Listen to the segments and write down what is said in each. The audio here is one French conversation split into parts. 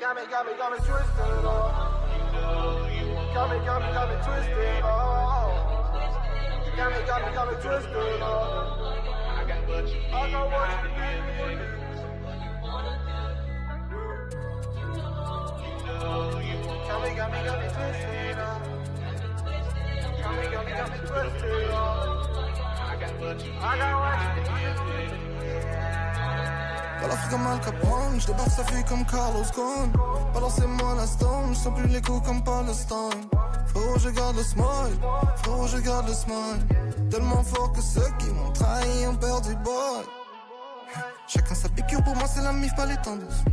Got me twisted, got me twisted, got me twisted, I know what you need. Got me twisted, got me twisted, I got what you need. Balafre comme Al Capone, j'débarque sa fille comme Carlos Ghosn. Balancez-moi la stone, j'sens plus les coups comme Palestine. Frérot je garde le smile, frérot je garde le smile. Tellement fort que ceux qui m'ont trahi ont perdu boy. Chacun sa piqûre, pour moi c'est la mif, pas les tendances.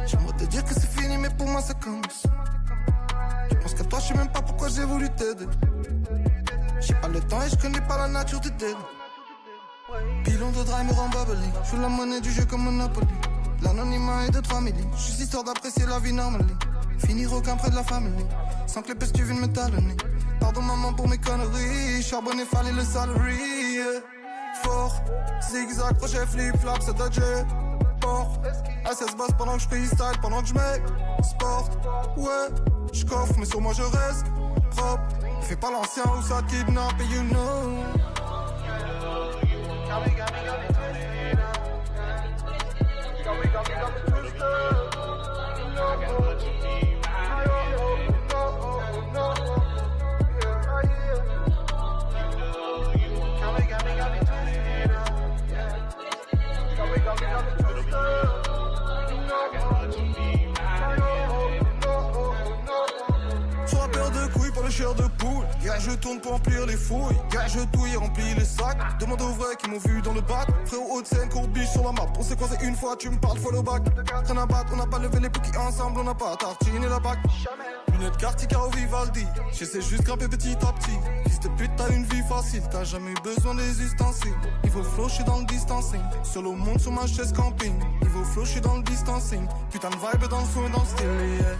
J'aimerais te dire que c'est fini mais pour moi ça commence. Je pense qu'à toi, je sais même pas pourquoi j'ai voulu t'aider. J'ai pas le temps et je connais pas la nature de t'aider. Pilon de dry me rend bubbly. Joue la monnaie du jeu comme Monopoly. L'anonymat est de 3 milli. Juste histoire d'apprécier la vie normale. Finir aucun près de la famille. Sans que les pestes tu viennes me talonner. Pardon maman pour mes conneries. Charbonné fallait le salary. Yeah. Fort, zigzag, crochet, flip, flap, c'est Dodger. Fort, SS boss pendant que je freestyle, pendant que je sport. Ouais, je coffre mais sur moi je reste propre. Fais pas l'ancien ou ça te kidnappe et you know. Got me twisted, got me twisted, Sur la paire de couilles, pas le chair de poule. Yeah, je tourne pour remplir les fouilles. Yeah, je touille et remplis les sacs. Demande aux vrais qui m'ont vu dans le bac. Frérot haute scène, courbiche sur la map. On s'est croisé une fois, tu me parles follow back. Rien à battre, on n'a pas levé les petits ensemble, on n'a pas tartiné la bac. Lunettes quartier Caro Vivaldi. J'essaie juste grimper petit à petit. Fils de pute, t'as une vie facile. T'as jamais eu besoin des ustensiles. Niveau flow, j'suis dans le distancing. Seul au monde sur ma chaise camping. Niveau flow, j'suis dans le distancing. Putain de vibe dans le son et dans le style, yeah.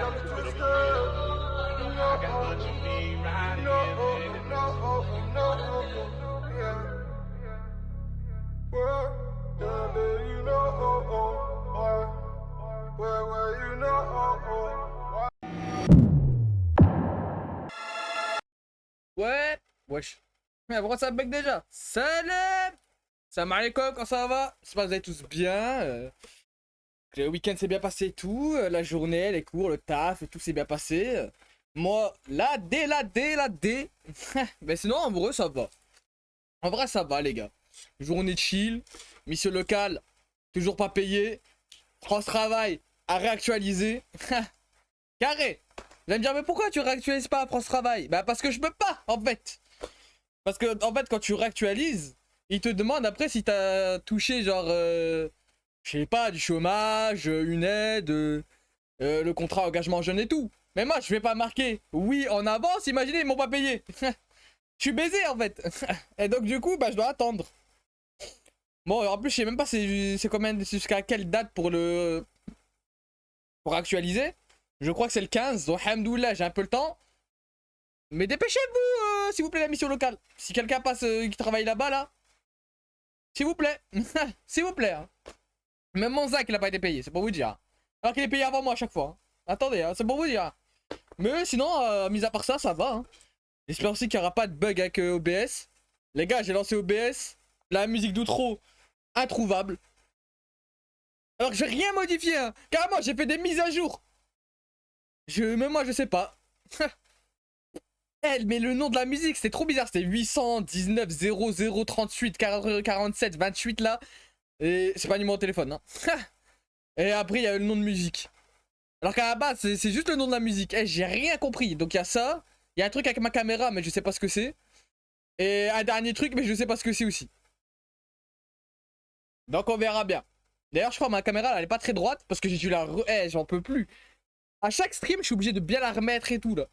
got me twisted, got me twisted, Ouais, wesh. Mais pourquoi ça bug déjà? Salam! Salam alaikum, quand ça va? J'espère que vous allez tous bien. Le week-end s'est bien passé et tout. La journée, les cours, le taf et tout s'est bien passé. Moi, la D. Mais sinon, en vrai, ça va. En vrai, ça va, les gars. Journée chill. Mission locale, toujours pas payée. France Travail à réactualiser. Carré! Vous allez me dire, mais pourquoi tu réactualises pas France Travail? Bah, parce que je peux pas, en fait. Parce que, en fait, quand tu réactualises, ils te demandent après si t'as touché, genre, je sais pas, du chômage, une aide, le contrat engagement jeune et tout. Mais moi, je vais pas marquer oui en avance, imaginez, ils m'ont pas payé. Je suis baisé, en fait. Et donc, du coup, bah, je dois attendre. Bon, en plus, je sais même pas c'est combien, jusqu'à quelle date pour actualiser. Je crois que c'est le 15, donc hamdoulah, j'ai un peu le temps. Mais dépêchez-vous, s'il vous plaît, la mission locale. Si quelqu'un passe qui travaille là-bas, là. S'il vous plaît. S'il vous plaît. Hein. Même mon Zach, il a pas été payé, c'est pour vous dire. Alors qu'il est payé avant moi à chaque fois. Hein. Attendez, hein, c'est pour vous dire. Mais sinon, mis à part ça, ça va. Hein. J'espère aussi qu'il n'y aura pas de bug avec OBS. Les gars, j'ai lancé OBS. La musique d'outro, introuvable. Alors que j'ai rien modifié. Hein. Carrément, j'ai fait des mises à jour. Même moi, je sais pas. Mais le nom de la musique, c'était trop bizarre. C'était 819 00 38 47 28 là. Et c'est pas un numéro de téléphone. Hein. Et après, il y a le nom de musique. Alors qu'à la base, c'est juste le nom de la musique. J'ai rien compris. Donc il y a ça. Il y a un truc avec ma caméra, mais je sais pas ce que c'est. Et un dernier truc, mais je sais pas ce que c'est aussi. Donc on verra bien. D'ailleurs, je crois que ma caméra, elle est pas très droite. Parce que j'ai dû la... j'en peux plus. À chaque stream, je suis obligé de bien la remettre et tout là.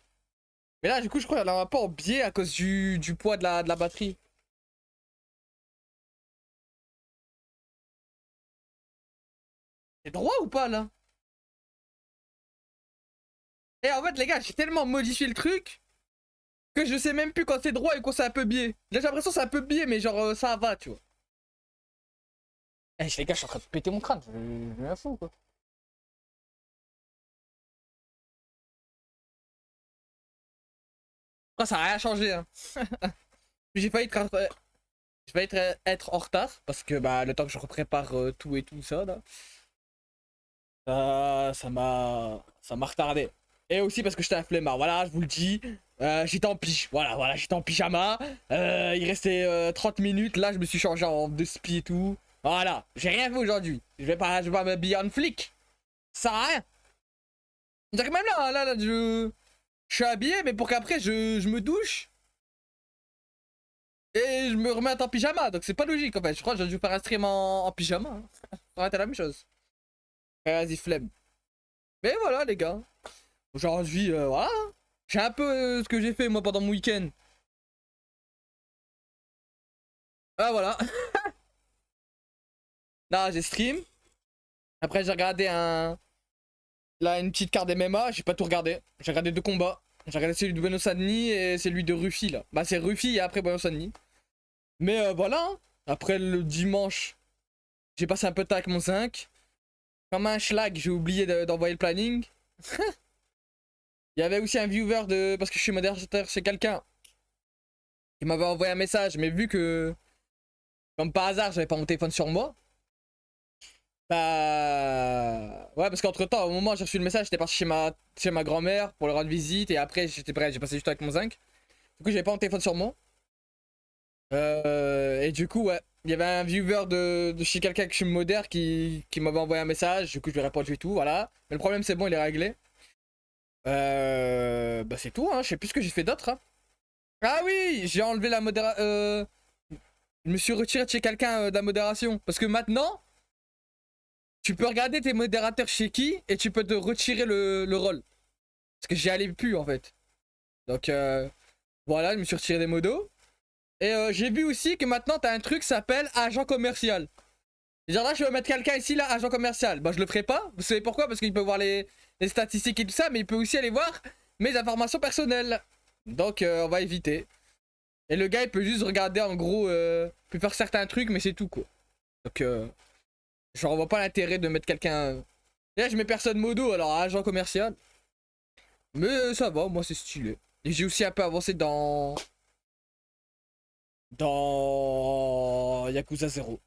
Mais là, du coup, je crois qu'elle a un peu en biais à cause du poids de la batterie. C'est droit ou pas, là? Et en fait, les gars, j'ai tellement modifié le truc que je sais même plus quand c'est droit et quand c'est un peu biais. Là, j'ai l'impression que c'est un peu biais, mais genre, ça va, tu vois. Eh, les gars, je suis en train de péter mon crâne. Je m'en fous, quoi. Ah, ça a rien changé, hein. J'ai failli être en retard parce que bah, le temps que je reprépare tout et tout ça, là, ça m'a retardé. Et aussi parce que j'étais un flemmard, voilà, je vous le dis. J'étais en pige, voilà, j'étais en pyjama. Il restait 30 minutes, là je me suis changé en de spi et tout. Voilà, j'ai rien fait aujourd'hui. Je vais pas m'habiller en flic. Ça sert à rien. C'est-à-dire que même là, je suis habillé, mais pour qu'après je me douche et je me remette en pyjama. Donc c'est pas logique en fait. Je crois que j'ai dû faire un stream en pyjama, hein. Ça aurait été la même chose. Vas-y, flemme. Mais voilà, les gars. Aujourd'hui, voilà. J'ai un peu ce que j'ai fait moi pendant mon week-end. Ah, voilà. Là, j'ai stream. Après, j'ai regardé là, une petite carte MMA. J'ai pas tout regardé. J'ai regardé deux combats. J'ai regardé celui de Beno Sadni et celui de Ruffy là. Bah, c'est Ruffy et après Beno Sadni. Mais voilà. Hein. Après le dimanche, j'ai passé un peu de temps avec mon 5. Comme un schlag, j'ai oublié d'envoyer le planning. Il y avait aussi un viewer de. Parce que je suis modérateur chez quelqu'un. Qui m'avait envoyé un message. Mais vu que. Comme par hasard, j'avais pas mon téléphone sur moi. Bah. Ouais, parce qu'entre temps, au moment où j'ai reçu le message, j'étais parti chez ma grand-mère pour leur rendre visite. Et après, j'étais prêt, j'ai passé du temps avec mon zinc. Du coup, j'avais pas mon téléphone sur moi. Et du coup, ouais. Il y avait un viewer de chez quelqu'un que je me modère qui m'avait envoyé un message. Du coup, je lui ai répondu et tout, voilà. Mais le problème, c'est bon, il est réglé. Bah, c'est tout, hein. Je sais plus ce que j'ai fait d'autre, hein. Ah oui, j'ai enlevé la modération. Je me suis retiré de chez quelqu'un de la modération. Parce que maintenant, tu peux regarder tes modérateurs chez qui et tu peux te retirer le rôle. Parce que j'y allais plus en fait. Donc voilà, je me suis retiré des modos. Et j'ai vu aussi que maintenant t'as un truc qui s'appelle agent commercial. Genre là, je vais mettre quelqu'un ici, là, agent commercial. Bah, je le ferai pas. Vous savez pourquoi? Parce qu'il peut voir les statistiques et tout ça, mais il peut aussi aller voir mes informations personnelles. Donc on va éviter. Et le gars, il peut juste regarder en gros, peut faire certains trucs, mais c'est tout quoi. Donc je vois pas l'intérêt de mettre quelqu'un. Là, je mets personne modo, alors agent commercial. Mais ça va, moi c'est stylé. Et j'ai aussi un peu avancé dans Yakuza 0.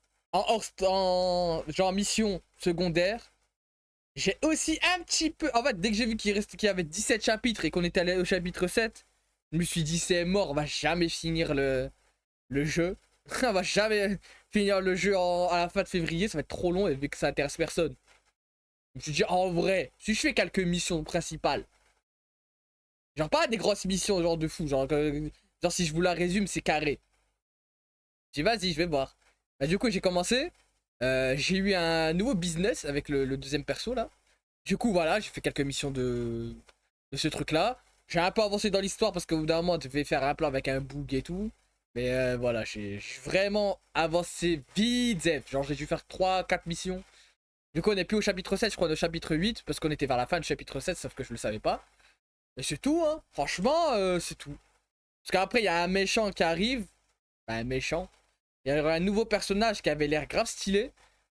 Genre mission secondaire. J'ai aussi un petit peu. En fait, dès que j'ai vu qu'il y avait 17 chapitres et qu'on était allé au chapitre 7, je me suis dit c'est mort, on va jamais finir le jeu. On va jamais finir le jeu à la fin de février, ça va être trop long et vu que ça intéresse personne. Je me suis dit en vrai, si je fais quelques missions principales, genre pas des grosses missions genre de fou, genre si je vous la résume c'est carré. J'ai dit vas-y, je vais voir. Bah, du coup j'ai commencé, j'ai eu un nouveau business avec le deuxième perso là. Du coup voilà, j'ai fait quelques missions de ce truc là. J'ai un peu avancé dans l'histoire parce qu'au bout d'un moment, je devais faire un plan avec un bug et tout. Mais voilà, j'ai vraiment avancé vite, Zef. Genre, j'ai dû faire 3-4 missions. Du coup, on est plus au chapitre 7, je crois, au chapitre 8. Parce qu'on était vers la fin du chapitre 7, sauf que je le savais pas. Et c'est tout, hein. Franchement, c'est tout. Parce qu'après, il y a un méchant qui arrive. Bah, un méchant. Il y a un nouveau personnage qui avait l'air grave stylé.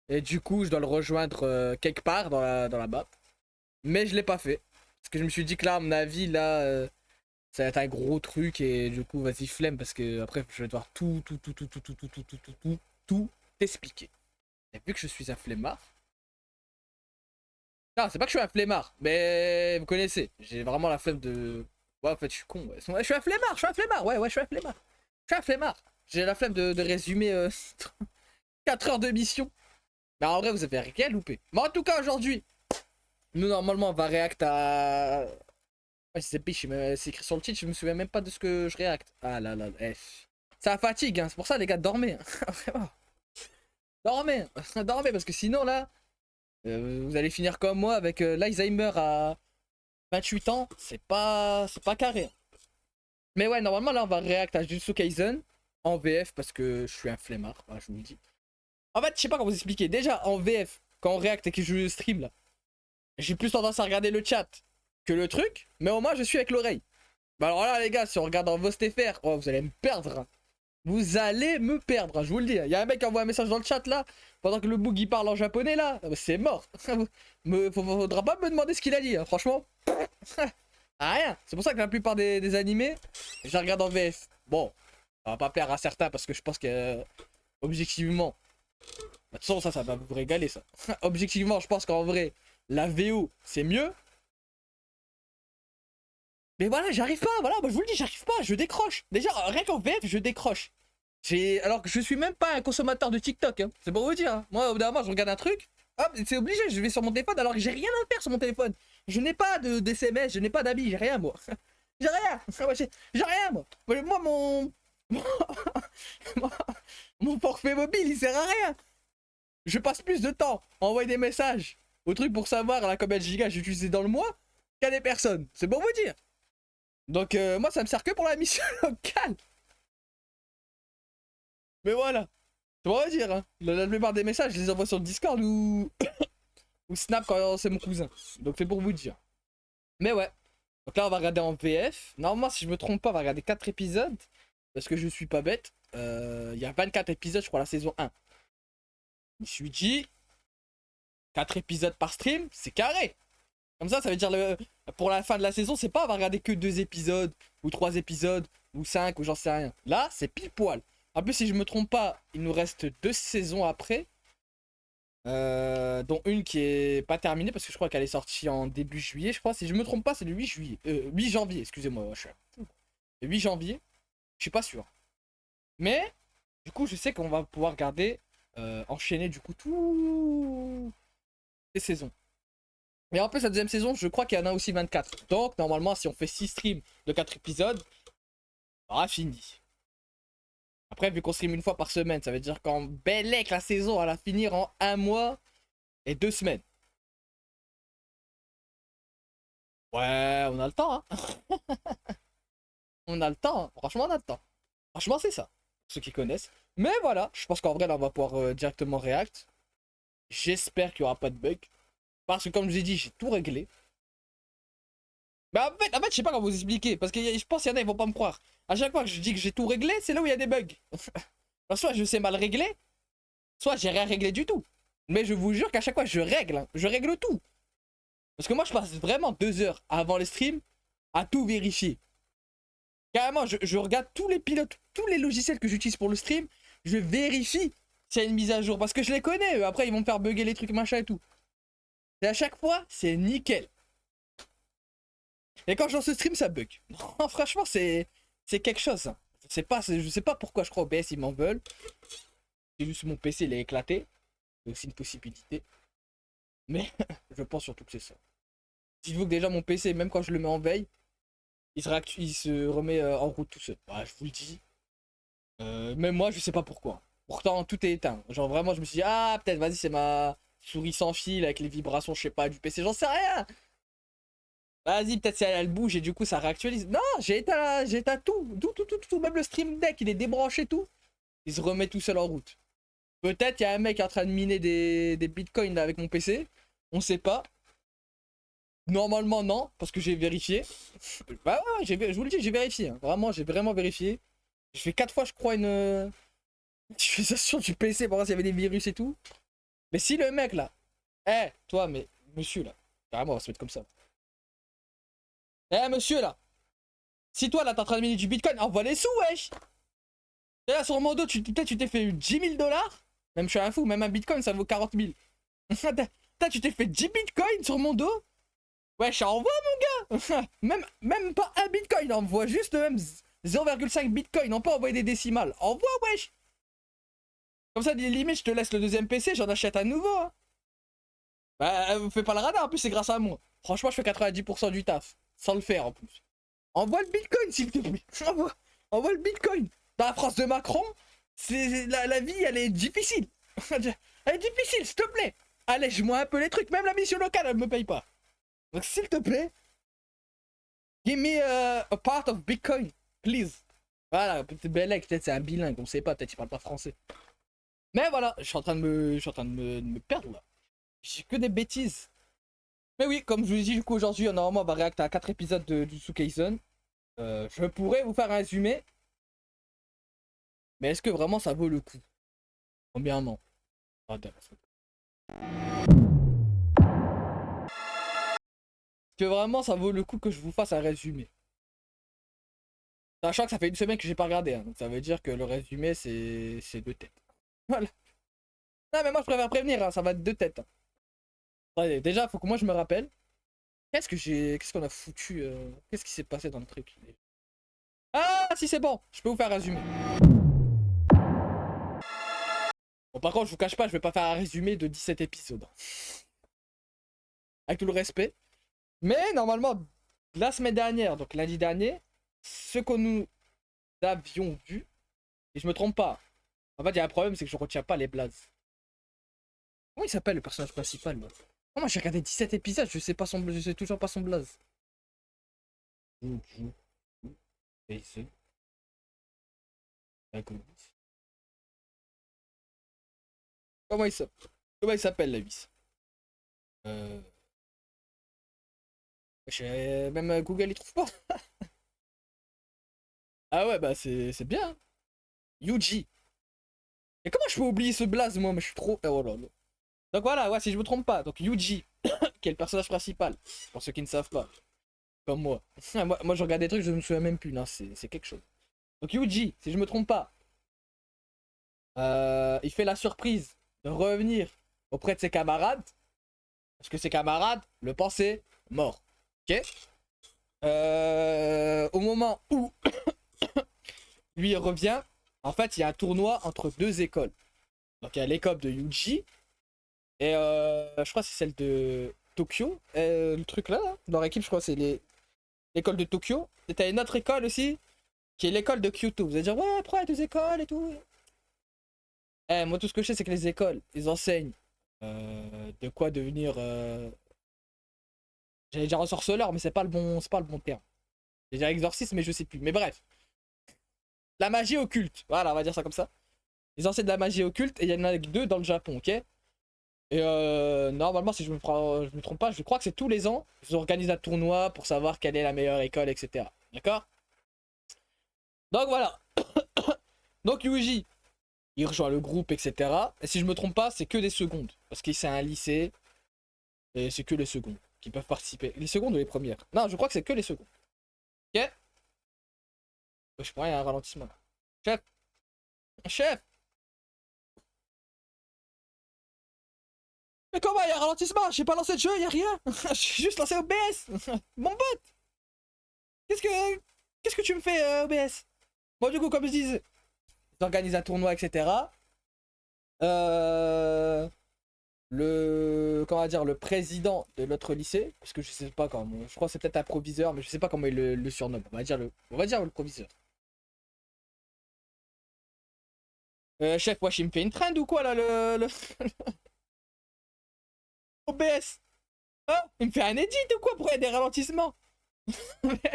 Et du coup, je dois le rejoindre quelque part dans la map. Mais je l'ai pas fait. Parce que je me suis dit que là, à mon avis, là, ça va être un gros truc et du coup, vas-y, flemme parce que après, je vais devoir tout t'expliquer. Et vu que je suis un flemmard. Non, c'est pas que je suis un flemmard, mais vous connaissez, j'ai vraiment la flemme de. Ouais, en fait, je suis con. Ouais. Je suis un flemmard, ouais, je suis un flemmard. Je suis un flemmard. J'ai la flemme de résumer 4 heures de mission. Mais en vrai, vous avez rien loupé. Mais en tout cas, aujourd'hui, nous, normalement, on va react à. Ouais, c'est biche, c'est écrit sur le titre, je me souviens même pas de ce que je réacte. Ah là là, ça fatigue, hein. C'est pour ça, les gars, dormez. Hein. Vraiment. Dormez, dormez, parce que sinon, là, vous allez finir comme moi avec l'Alzheimer à 28 ans. C'est pas carré. Mais ouais, normalement là on va react à Jujutsu Kaisen en VF parce que je suis un flemmard, voilà, je vous le dis. En fait, je sais pas comment vous expliquer. Déjà en VF, quand on react et que je stream là, j'ai plus tendance à regarder le chat que le truc, mais au moins je suis avec l'oreille. Bah alors là les gars, si on regarde en VOSTFR, oh, vous allez me perdre. Hein. Vous allez me perdre, hein, je vous le dis. Il y a un mec qui envoie un message dans le chat là, pendant que le boug il parle en japonais là, c'est mort. Faudra pas me demander ce qu'il a dit, hein, franchement. Ah, rien. C'est pour ça que la plupart des animés, je les regarde en VF. Bon, ça va pas plaire à certains parce que je pense que objectivement, de toute façon ça va vous régaler ça. Objectivement, je pense qu'en vrai, la VO c'est mieux. Mais voilà, j'arrive pas, voilà, moi je vous le dis, j'arrive pas, je décroche. Déjà, rien qu'en VF, je décroche. Alors que je suis même pas un consommateur de TikTok, hein. C'est pour vous dire. Hein. Moi, au bout d'un moment, je regarde un truc, hop, c'est obligé, je vais sur mon téléphone alors que j'ai rien à faire sur mon téléphone. Je n'ai pas de d'SMS, je n'ai pas d'habits, j'ai rien moi. J'ai rien, j'ai rien moi. Moi, mon forfait mobile, il sert à rien. Je passe plus de temps à envoyer des messages au truc pour savoir là, combien de gigas j'ai utilisé dans le mois qu'à des personnes. C'est pour vous dire. Donc moi ça me sert que pour la mission locale. Mais voilà. C'est pour vous dire hein. La plupart des messages je les envoie sur Discord ou ou Snap quand c'est mon cousin. Donc c'est pour vous dire. Mais ouais. Donc là on va regarder en VF. Normalement si je me trompe pas on va regarder 4 épisodes. Parce que je suis pas bête. Il y a 24 épisodes je crois la saison 1. Je me suis dit 4 épisodes par stream c'est carré. Comme ça veut dire pour la fin de la saison, c'est pas on va regarder que 2 épisodes, ou 3 épisodes, ou 5, ou j'en sais rien. Là, c'est pile poil. En plus, si je me trompe pas, il nous reste 2 saisons après. Dont une qui est pas terminée, parce que je crois qu'elle est sortie en début juillet, je crois. Si je me trompe pas, c'est le 8 juillet. 8 janvier, excusez-moi. Je suis fou. Le 8 janvier, je suis pas sûr. Mais, du coup, je sais qu'on va pouvoir regarder, enchaîner du coup toutes les saisons. Mais en plus, la deuxième saison, je crois qu'il y en a aussi 24. Donc, normalement, si on fait 6 streams de 4 épisodes, on aura fini. Après, vu qu'on stream une fois par semaine, ça veut dire qu'en bellec, la saison, elle va finir en 1 mois et 2 semaines. Ouais, on a le temps, hein. On a le temps, hein. Franchement, on a le temps. Franchement, c'est ça. Pour ceux qui connaissent. Mais voilà, je pense qu'en vrai, là, on va pouvoir directement react. J'espère qu'il n'y aura pas de bug. Parce que comme je vous ai dit, j'ai tout réglé. Bah en fait je sais pas comment vous expliquer. Parce que je pense qu'il y en a, ils vont pas me croire. À chaque fois que je dis que j'ai tout réglé, c'est là où il y a des bugs. Alors, soit je sais mal régler, soit j'ai rien réglé du tout. Mais je vous jure qu'à chaque fois je règle. Hein. Je règle tout. Parce que moi je passe vraiment 2 heures avant le stream à tout vérifier. Carrément, je regarde tous les pilotes, tous les logiciels que j'utilise pour le stream. Je vérifie s'il y a une mise à jour. Parce que je les connais. Eux. Après ils vont me faire bugger les trucs machin et tout. Et à chaque fois, c'est nickel. Et quand je lance ce stream, ça bug. Non, franchement, c'est quelque chose. Hein. Je sais pas pourquoi je crois OBS, ils m'en veulent. C'est juste mon PC, il est éclaté. C'est aussi une possibilité. Mais je pense surtout que c'est ça. Dites-vous que déjà, mon PC, même quand je le mets en veille, il se remet en route tout seul. Ouais, je vous le dis. Même moi, je sais pas pourquoi. Pourtant, tout est éteint. Genre vraiment, je me suis dit, ah, peut-être, vas-y, c'est ma souris sans fil avec les vibrations, je sais pas, du PC, j'en sais rien. Vas-y, peut-être si elle bouge et du coup ça réactualise. Non, j'ai éteint tout, même le stream deck, il est débranché tout. Il se remet tout seul en route. Peut-être il y a un mec en train de miner des bitcoins là, avec mon PC. On sait pas. Normalement non, parce que j'ai vérifié. Bah ouais, je vous le dis, j'ai vérifié. Hein. Vraiment, j'ai vraiment vérifié. J'ai fait 4 fois, je crois, une utilisation du PC pour voir s'il y avait des virus et tout. Mais si le mec là, toi, mais monsieur là, carrément, on va se mettre comme ça. Monsieur là, si toi là t'es en train de miner du bitcoin, envoie les sous, wesh. Et là sur mon dos, peut-être tu t'es fait 10 000 $. Même je suis un fou, même un bitcoin ça vaut 40 000. Tu t'es fait 10 bitcoins sur mon dos. Wesh, envoie mon gars. même pas un bitcoin, envoie juste même 0,5 bitcoin. On peut envoyer des décimales. Envoie, wesh. Comme ça, limite, je te laisse le deuxième PC, j'en achète un nouveau. Hein. Bah, fais pas le radar, en plus, c'est grâce à moi. Franchement, je fais 90% du taf. Sans le faire, en plus. Envoie le bitcoin, s'il te plaît. Envoie le bitcoin. Dans la France de Macron, la vie, elle est difficile. Elle est difficile, s'il te plaît. Allège-moi un peu les trucs. Même la mission locale, elle me paye pas. Donc, s'il te plaît, give me a part of bitcoin. Please. Voilà, peut-être Bellec, peut-être c'est un bilingue, on sait pas, peut-être il parle pas français. Mais voilà, je suis en train de me perdre là. J'ai que des bêtises. Mais oui, comme je vous ai dit, du coup, aujourd'hui, normalement, on va réacter à 4 épisodes de Jujutsu Kaisen. Je pourrais vous faire un résumé. Mais est-ce que vraiment ça vaut le coup? Premièrement. Est-ce que vraiment ça vaut le coup que je vous fasse un résumé? Sachant que ça fait une semaine que j'ai pas regardé, hein, donc ça veut dire que le résumé c'est deux têtes. Voilà. Non mais moi je préfère prévenir, hein, ça va être deux têtes. Hein. Allez, déjà faut que moi je me rappelle. Qu'est-ce qu'on a foutu Qu'est-ce qui s'est passé dans le truc? Ah si c'est bon, je peux vous faire un résumé. Bon par contre je vous cache pas, je vais pas faire un résumé de 17 épisodes. Avec tout le respect. Mais normalement, la semaine dernière, donc lundi dernier, ce que nous avions vu, et je me trompe pas. En fait, il y a un problème, c'est que je retiens pas les blazes. Comment il s'appelle le personnage principal là? Oh, moi j'ai regardé 17 épisodes, je sais toujours pas son blaze. Comment il s'appelle la vis? Euh... Même Google il trouve pas. Ah ouais bah c'est bien. Hein. Yuji. Et comment je peux oublier ce blaze moi, mais je suis trop... Oh là là. Donc voilà, ouais, si je me trompe pas. Donc Yuji, qui est le personnage principal, pour ceux qui ne savent pas, comme moi. Moi je regarde des trucs, je me souviens même plus, non, c'est quelque chose. Donc Yuji, si je me trompe pas, il fait la surprise de revenir auprès de ses camarades, parce que ses camarades le pensaient mort. Ok. Au moment où lui il revient, en fait il y a un tournoi entre deux écoles. Donc il y a l'école de Yuji, et je crois que c'est celle de Tokyo. Le truc là, dans l'équipe, je crois que c'est l'école de Tokyo. Et t'as une autre école aussi, qui est l'école de Kyoto. Vous allez dire, ouais, après, il y a deux écoles et tout. Moi, tout ce que je sais, c'est que les écoles, ils enseignent de quoi devenir. J'allais dire ensorceleur, mais c'est pas le bon terme. J'allais dire exorciste, mais je sais plus. Mais bref. La magie occulte. Voilà, on va dire ça comme ça. Ils enseignent de la magie occulte et il y en a deux dans le Japon, ok? Et normalement, si je me trompe pas, je crois que c'est tous les ans, ils organisent un tournoi pour savoir quelle est la meilleure école, etc. D'accord? Donc voilà. Donc Yuji, il rejoint le groupe, etc. Et si je me trompe pas, c'est que des secondes. Parce que c'est un lycée. Et c'est que les secondes qui peuvent participer. Les secondes ou les premières? Non, je crois que c'est que les secondes. Ok? Je crois qu'il y a un ralentissement là. Chef! Chef! Mais comment il y a un ralentissement? J'ai pas lancé de jeu, y a rien. J'ai juste lancé OBS. Mon bot. Qu'est-ce que qu'est-ce que tu me fais OBS? Bon du coup comme je disais, ils organisent un tournoi etc. Comment dire, le président de notre lycée, parce que je sais pas comment, je crois que c'est peut-être un proviseur, mais je sais pas comment il le surnomme. On va dire le proviseur. Chef, wesh, il me fait une trend ou quoi là le OBS? Hein? Il me fait un edit ou quoi pour avoir des ralentissements?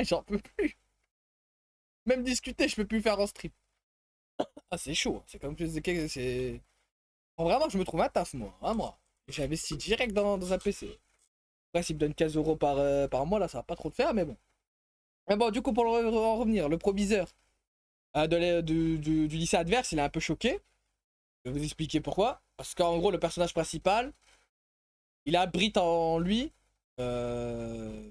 J'en peux plus. Même discuter, je peux plus faire en stream. Ah, c'est chaud. C'est comme je disais, c'est. Vraiment, je me trouve un taf, moi. Hein, moi. J'ai investi direct dans un PC. Après, s'il me donne 15 euros par mois, là, ça va pas trop le faire, mais bon. Mais bon, du coup, pour en revenir, le proviseur du lycée adverse, il est un peu choqué. Je vais vous expliquer pourquoi. Parce qu'en gros, le personnage principal, il abrite en lui un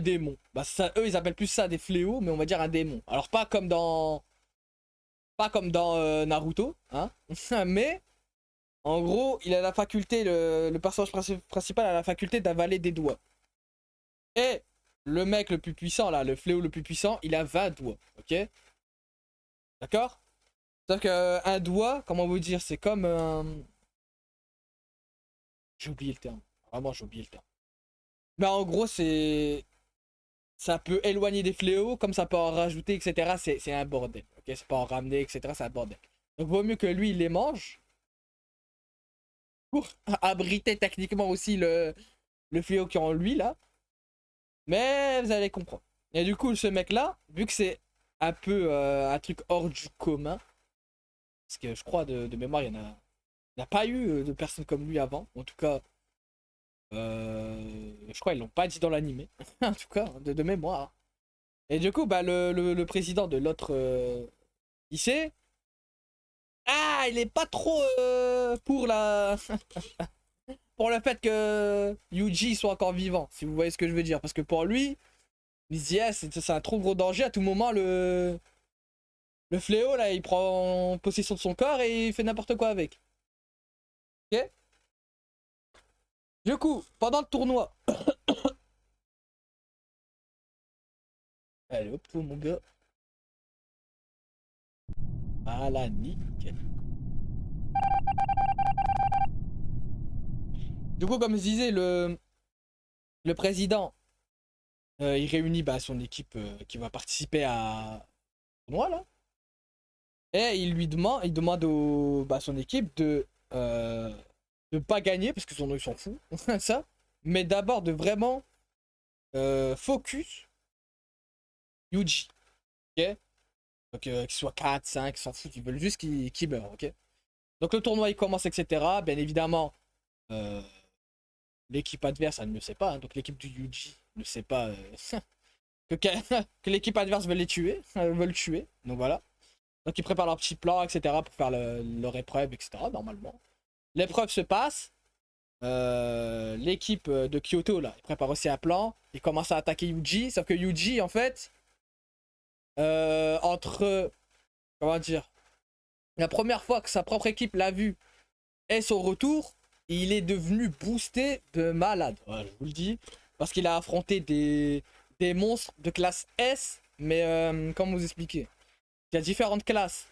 démon. Bah, ça, eux, ils appellent plus ça des fléaux, mais on va dire un démon. Alors, pas comme dans Naruto, hein. Mais, en gros, il a la faculté, le personnage principal a la faculté d'avaler des doigts. Et le mec le plus puissant, là, le fléau le plus puissant, il a 20 doigts, ok? D'accord? Sauf qu'un doigt, comment vous dire, c'est comme un... J'ai oublié le terme. Vraiment, j'ai oublié le terme. Mais en gros, c'est... Ça peut éloigner des fléaux, comme ça peut en rajouter, etc. C'est un bordel, ok? Ça peut en ramener, etc. C'est un bordel. Donc, vaut mieux que lui, il les mange. Pour abriter techniquement aussi le fléau qui est en lui, là. Mais vous allez comprendre. Et du coup, ce mec-là, vu que c'est un peu un truc hors du commun. Parce que je crois de mémoire, il n'y a pas eu de personne comme lui avant. En tout cas, je crois qu'ils l'ont pas dit dans l'animé. En tout cas, de mémoire. Et du coup, bah, le président de l'autre lycée, ah, il est pas trop pour la pour le fait que Yuji soit encore vivant, si vous voyez ce que je veux dire. Parce que pour lui, il se dit, ah, c'est un trop gros danger. À tout moment, le fléau, là, il prend possession de son corps et il fait n'importe quoi avec. Ok. Du coup, pendant le tournoi... Allez, hop, mon gars. Voilà, nickel. Du coup, comme je disais, le président, il réunit bah, son équipe qui va participer à tournoi là. Et il demande bah, son équipe de pas gagner parce que son nom il s'en fout, ça. Mais d'abord de vraiment focus Yuji, ok. Donc qu'il soit 4, 5, ils s'en foutent, ils veulent juste qu'il meure, ok. Donc le tournoi il commence, etc. Bien évidemment, euh, l'équipe adverse elle ne le sait pas, hein. Donc l'équipe du Yuji ne sait pas que, que l'équipe adverse veut les tuer, veut le tuer. Donc voilà. Donc ils préparent leur petit plan, etc. pour faire leur épreuve, etc. Normalement. L'épreuve se passe. L'équipe de Kyoto, là, ils préparent aussi un plan. Ils commencent à attaquer Yuji. Sauf que Yuji, en fait, entre... Comment dire? La première fois que sa propre équipe l'a vu et son retour, il est devenu boosté de malade. Ouais, je vous le dis. Parce qu'il a affronté des monstres de classe S. Mais comment vous expliquer? Il y a différentes classes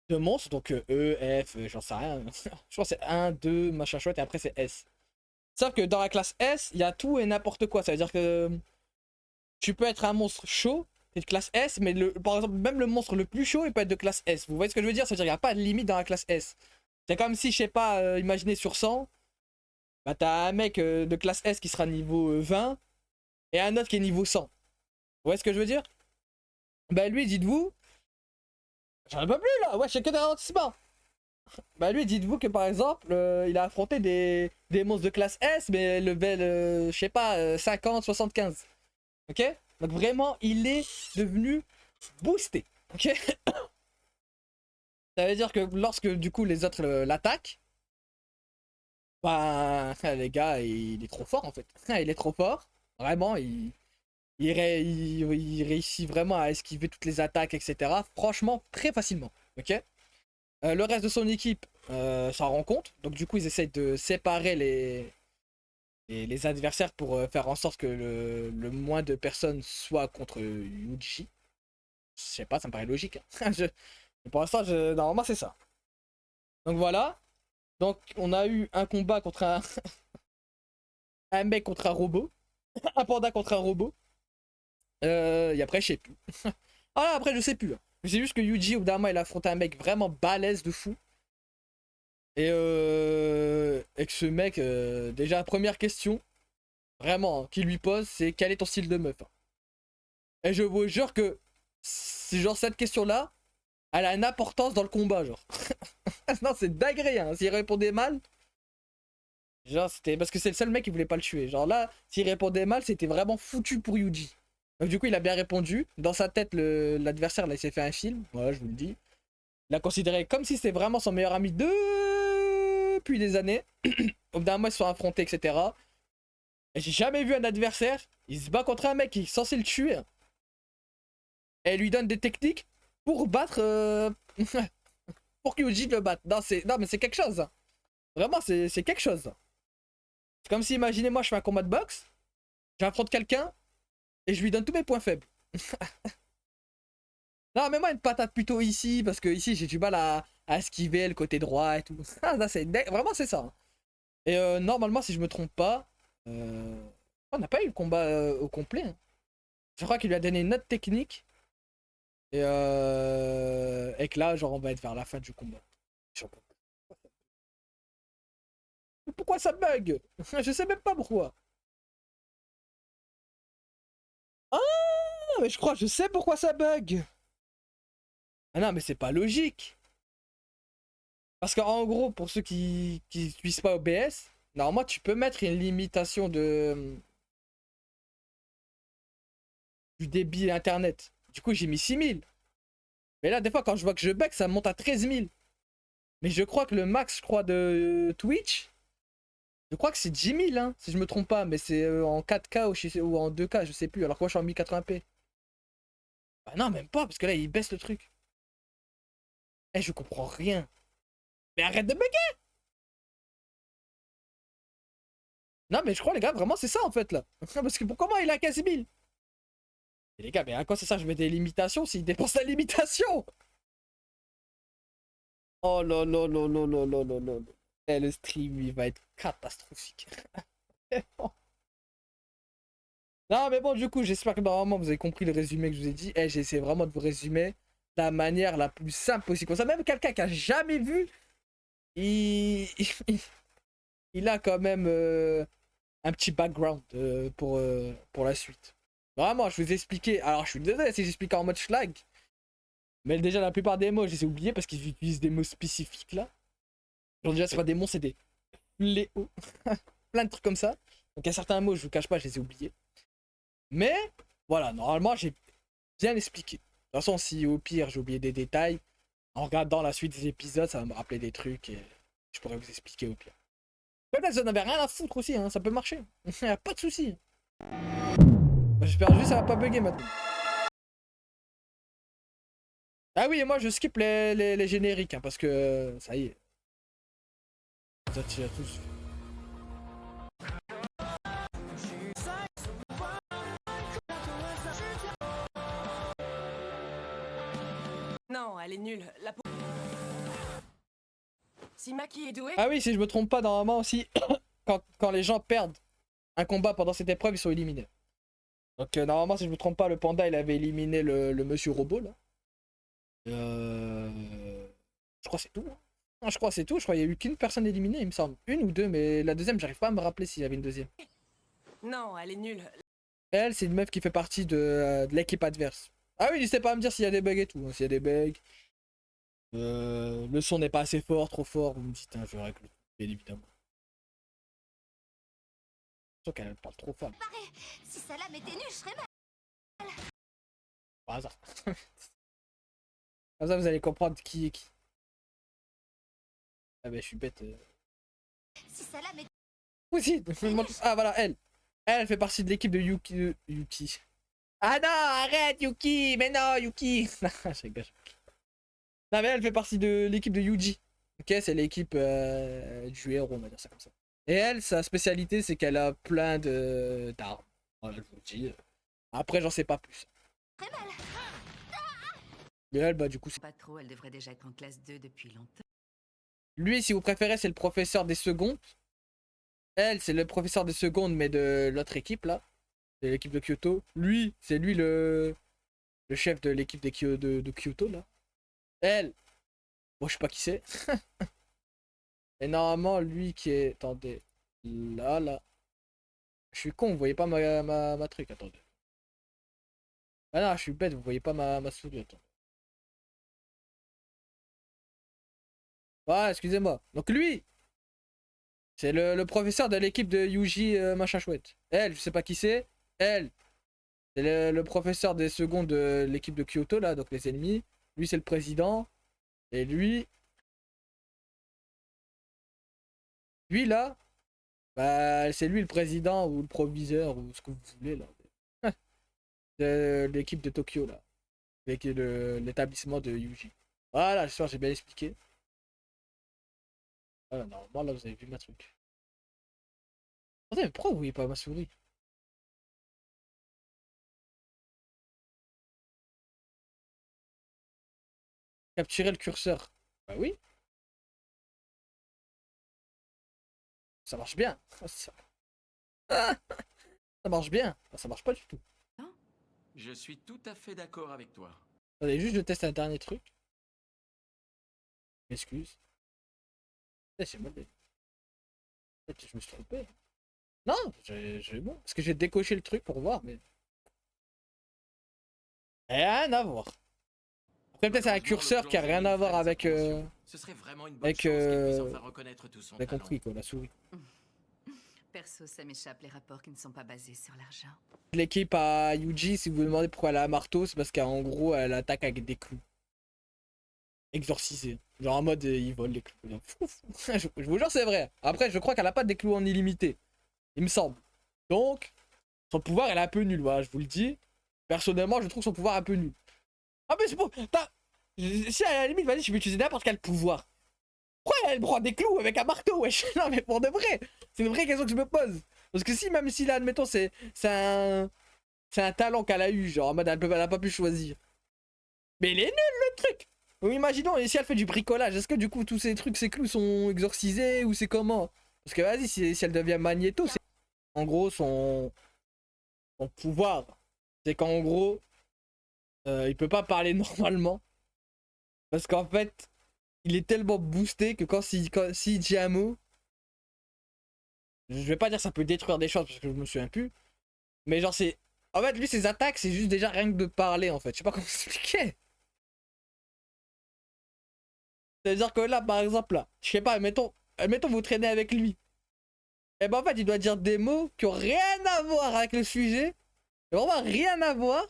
de monstres, donc E, F, j'en sais rien. Je pense que c'est 1, 2, machin chouette, et après c'est S. Sauf que dans la classe S, il y a tout et n'importe quoi. Ça veut dire que tu peux être un monstre chaud, c'est de classe S, mais par exemple, même le monstre le plus chaud, il peut être de classe S. Vous voyez ce que je veux dire? Ça veut dire qu'il n'y a pas de limite dans la classe S. C'est comme si, je sais pas, imaginez sur 100, bah t'as un mec de classe S qui sera niveau 20, et un autre qui est niveau 100. Vous voyez ce que je veux dire? Bah lui, dites-vous, j'en peux plus là, ouais, j'ai que des ralentissements. Bah lui, dites-vous que par exemple, il a affronté des monstres de classe S, mais level, je sais pas, 50, 75. Ok? Donc vraiment, il est devenu boosté. Ok? Ça veut dire que lorsque du coup les autres l'attaquent, bah les gars, il est trop fort en fait. Il est trop fort. Vraiment, il réussit vraiment à esquiver toutes les attaques, etc. Franchement, très facilement. Ok? Le reste de son équipe s'en rend compte. Donc du coup, ils essayent de séparer les adversaires pour faire en sorte que le moins de personnes soient contre Yuji. Je sais pas, ça me paraît logique, hein. Pour l'instant, normalement, c'est ça. Donc voilà. Donc on a eu un combat contre un mec contre un robot. Un panda contre un robot. Et après, je sais plus. Ah là, après, je sais plus, hein. C'est juste que Yuji, au bout d'un moment, il a affronté un mec vraiment balèze de fou. Et que ce mec, déjà, première question, vraiment, hein, qu'il lui pose, c'est quel est ton style de meuf, hein. Et je vous jure que, c'est genre cette question-là, elle a une importance dans le combat, genre. Non, c'est dinguerie, hein. S'il répondait mal, genre, c'était parce que c'est le seul mec qui voulait pas le tuer. Genre là, s'il répondait mal, c'était vraiment foutu pour Yuji. Donc du coup, il a bien répondu. Dans sa tête, l'adversaire, là, il s'est fait un film. Voilà, je vous le dis. Il l'a considéré comme si c'était vraiment son meilleur ami depuis des années. Au bout d'un moment, ils se sont affrontés, etc. Et j'ai jamais vu un adversaire, il se bat contre un mec qui est censé le tuer, hein. Et il lui donne des techniques pour battre... pour que Yuji le batte. Non, mais c'est quelque chose, hein. Vraiment, c'est quelque chose, hein. C'est comme si, imaginez, moi, je fais un combat de boxe, j'affronte quelqu'un, et je lui donne tous mes points faibles. Non, mais moi, une patate plutôt ici, parce que ici, j'ai du mal à esquiver le côté droit et tout. Ah, là, vraiment, c'est ça, hein. Et normalement, si je me trompe pas, on n'a pas eu le combat au complet, hein. Je crois qu'il lui a donné une autre technique. Et que là, genre, on va être vers la fin du combat. Mais pourquoi ça bug? Je sais même pas pourquoi. Ah, non, mais je sais pourquoi ça bug. Ah non, mais c'est pas logique. Parce qu'en gros, pour ceux qui n'utilisent pas OBS, normalement, tu peux mettre une limitation du débit internet. Du coup, j'ai mis 6000. Mais là, des fois, quand je vois que je bug, ça monte à 13000. Mais je crois que le max, je crois, de Twitch, je crois que c'est 10 000, hein, si je me trompe pas. Mais c'est en 4K ou en 2K, je sais plus. Alors que moi, je suis en 1080p. Bah non, même pas, parce que là, il baisse le truc. Eh, je comprends rien. Mais arrête de bugger! Non, mais je crois, les gars, vraiment, c'est ça, en fait, là. Parce que pourquoi moi, il a 15 000? Et les gars, mais à quoi c'est ça? Je mets des limitations s'il dépense la limitation? Oh là là là là là là là là. Eh, le stream, il va être catastrophique. Non, mais bon, du coup, j'espère que normalement, vous avez compris le résumé que je vous ai dit. Eh, j'ai essayé vraiment de vous résumer de la manière la plus simple possible. Comme ça, même quelqu'un qui a jamais vu, il, il a quand même un petit background pour la suite. Vraiment, je vous ai expliqué. Alors, je suis désolé si j'explique en mode schlag. Mais déjà, la plupart des mots, je les ai oubliés parce qu'ils utilisent des mots spécifiques là. Genre, déjà, c'est pas des mots, c'est des fléaux. Plein de trucs comme ça. Donc, il y a certains mots, je vous cache pas, je les ai oubliés. Mais, voilà, normalement, j'ai bien expliqué. De toute façon, si au pire, j'ai oublié des détails, en regardant la suite des épisodes, ça va me rappeler des trucs et je pourrais vous expliquer au pire. Peut-être que vous en avez rien à foutre aussi, hein, ça peut marcher. Y'a pas de soucis. J'espère juste que ça va pas bugger maintenant. Ah oui, et moi je skip les génériques, hein, parce que ça y est. Ça tire tous. Non, elle est nulle. La peau. Si Maki est douée. Ah oui, si je me trompe pas, normalement aussi, quand les gens perdent un combat pendant cette épreuve, ils sont éliminés. Donc normalement, si je me trompe pas, le panda il avait éliminé le monsieur robot là. Je crois que c'est tout. Hein. Non, je crois que c'est tout. Je crois qu'il y a eu qu'une personne éliminée, il me semble. Une ou deux, mais la deuxième, j'arrive pas à me rappeler s'il y avait une deuxième. Non, elle est nulle. Elle, c'est une meuf qui fait partie de l'équipe adverse. Ah oui, n'hésitez pas à me dire s'il y a des bugs et tout. Hein. S'il y a des bugs, le son n'est pas assez fort, trop fort, vous me dites, hein, je règle, bien évidemment. Sauf qu'elle parle trop fort. Si Salam était nul, je serais mal. Par hasard. Comme ça, vous allez comprendre qui est qui. Ah bah, je suis bête. Si Salam était... Aussi, ah voilà, elle. Elle fait partie de l'équipe de Yuki. Ah non, arrête Yuki, mais non Yuki. Je rigole. Non mais elle fait partie de l'équipe de Yuji. Ok, c'est l'équipe du héros, on va dire ça comme ça. Et elle, sa spécialité, c'est qu'elle a plein d'armes. Voilà, je vous le dis. Après, j'en sais pas plus. Très mal. Mais elle, bah du coup, c'est... Pas trop, elle devrait déjà être en classe 2 depuis longtemps. Lui, si vous préférez, c'est le professeur des secondes. Elle, c'est le professeur des secondes, mais de l'autre équipe, là. De l'équipe de Kyoto. Lui, c'est lui le chef de l'équipe de Kyoto, là. Elle, bon, je sais pas qui c'est. Et normalement, lui qui est... Attendez. Là. Je suis con, vous voyez pas ma truc, attendez. Ah non, je suis bête, vous voyez pas ma souris, attendez. Ah, excusez-moi. Donc lui, c'est le professeur de l'équipe de Yuji machin chouette. Elle, je sais pas qui c'est. Elle, c'est le professeur des secondes de l'équipe de Kyoto, là, donc les ennemis. Lui, c'est le président. Et lui... Lui, là, bah, c'est lui le président ou le proviseur ou ce que vous voulez, là. De l'équipe de Tokyo, là. Avec l'établissement de Yuji. Voilà, j'espère que j'ai bien expliqué. Voilà, normalement, là, vous avez vu ma truc. Attendez, mais pourquoi vous voyez pas ma souris? Capturer le curseur. Bah oui. Ça marche bien. Ça marche bien. Enfin, ça marche pas du tout. Je suis tout à fait d'accord avec toi. Attendez, juste je teste un dernier truc. M'excuse. C'est moi. Peut-être que je me suis trompé. Non, j'ai bon. Parce que j'ai décoché le truc pour voir, mais. Rien à voir. Après, peut-être c'est un Malheureusement, curseur le qui a rien à plongeur voir fait avec. des attentions. Ce serait vraiment une bonne avec, chance qu'il puisse enfin reconnaître tout son Vous avez talent. compris quoi, la souris. Perso, ça m'échappe les rapports qui ne sont pas basés sur l'argent. L'équipe à Yuji, si vous vous demandez pourquoi elle a un marteau, c'est parce qu'en gros, elle attaque avec des clous. Exorcisés. Genre en mode, ils volent les clous. Donc, je vous jure, c'est vrai. Après, je crois qu'elle a pas des clous en illimité. Il me semble. Donc, son pouvoir, elle est un peu nul, voilà, je vous le dis. Personnellement, je trouve son pouvoir un peu nul. Ah, mais c'est pour. Si à la limite, vas-y, je peux utiliser n'importe quel pouvoir. Pourquoi elle prend des clous avec un marteau, wesh? Non, mais pour de vrai. C'est une vraie question que je me pose. Parce que si, même si là, admettons, c'est un talent qu'elle a eu, genre en mode elle a pas pu choisir. Mais il est nul le truc! Ou imaginons, et si elle fait du bricolage, est-ce que du coup tous ces trucs, ces clous sont exorcisés ou c'est comment? Parce que vas-y, si elle devient magnéto, c'est. En gros, son pouvoir, c'est qu'en gros, il peut pas parler normalement. Parce qu'en fait, il est tellement boosté que quand s'il dit un mot, je vais pas dire ça peut détruire des choses parce que je me souviens plus. Mais genre c'est... En fait lui ses attaques c'est juste déjà rien que de parler en fait. Je sais pas comment expliquer. C'est-à-dire que là par exemple là, je sais pas, admettons vous traînez avec lui. Et ben en fait il doit dire des mots qui ont rien à voir avec le sujet. Vraiment rien à voir.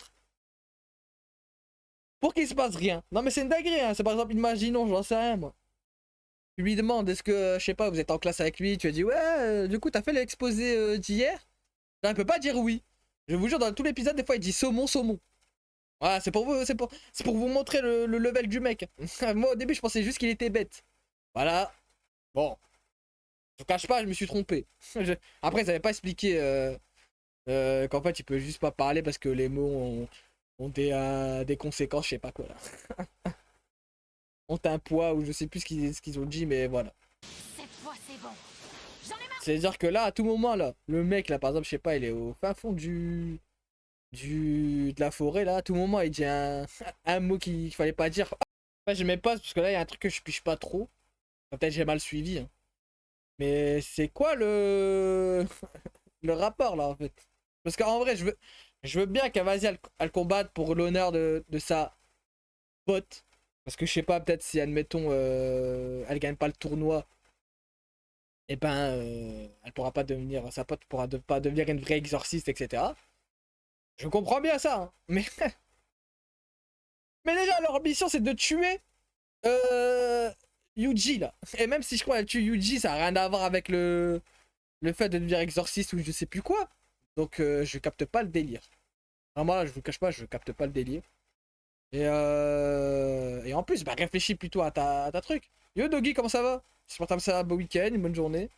Pour qu'il se passe rien. Non mais c'est une dinguerie hein. C'est par exemple imaginons, j'en sais rien moi. Tu lui demandes est-ce que, je sais pas, vous êtes en classe avec lui, tu lui dis ouais, du coup t'as fait l'exposé d'hier? Là, il peut pas dire oui. Je vous jure, dans tout l'épisode, des fois il dit saumon, saumon. Voilà, c'est pour vous, c'est pour vous montrer le level du mec. Moi au début je pensais juste qu'il était bête. Voilà. Bon. Je vous cache pas, je me suis trompé. Après, ça n'avait pas expliqué qu'en fait il peut juste pas parler parce que les mots ont des conséquences, je sais pas quoi là. Ont un poids ou je sais plus ce qu'ils ont dit, mais voilà. Cette fois, c'est bon. J'en ai marre. C'est-à-dire que là, à tout moment, là, le mec, là, par exemple, je sais pas, il est au fin fond de la forêt, là, à tout moment, il dit un mot qu'il fallait pas dire. Enfin, je mets pas, parce que là, il y a un truc que je piche pas trop. Peut-être j'ai mal suivi. Hein. Mais c'est quoi le rapport, là, en fait? Parce qu'en vrai, je veux bien qu'elle vas-y, elle combatte pour l'honneur de sa pote. Parce que je sais pas, peut-être si, admettons, elle gagne pas le tournoi, et ben, elle pourra pas devenir, sa pote pourra pas devenir une vraie exorciste, etc. Je comprends bien ça, hein, mais... mais déjà, leur mission, c'est de tuer Yuji, là. Et même si je crois qu'elle tue Yuji, ça a rien à voir avec le fait de devenir exorciste ou je sais plus quoi. Donc, je capte pas le délire. Vraiment, là, je vous cache pas, je capte pas le délire. Et en plus, bah, réfléchis plutôt à ta truc. Yo, Doggy, comment ça va? J'espère que ça un beau week-end, une bonne journée.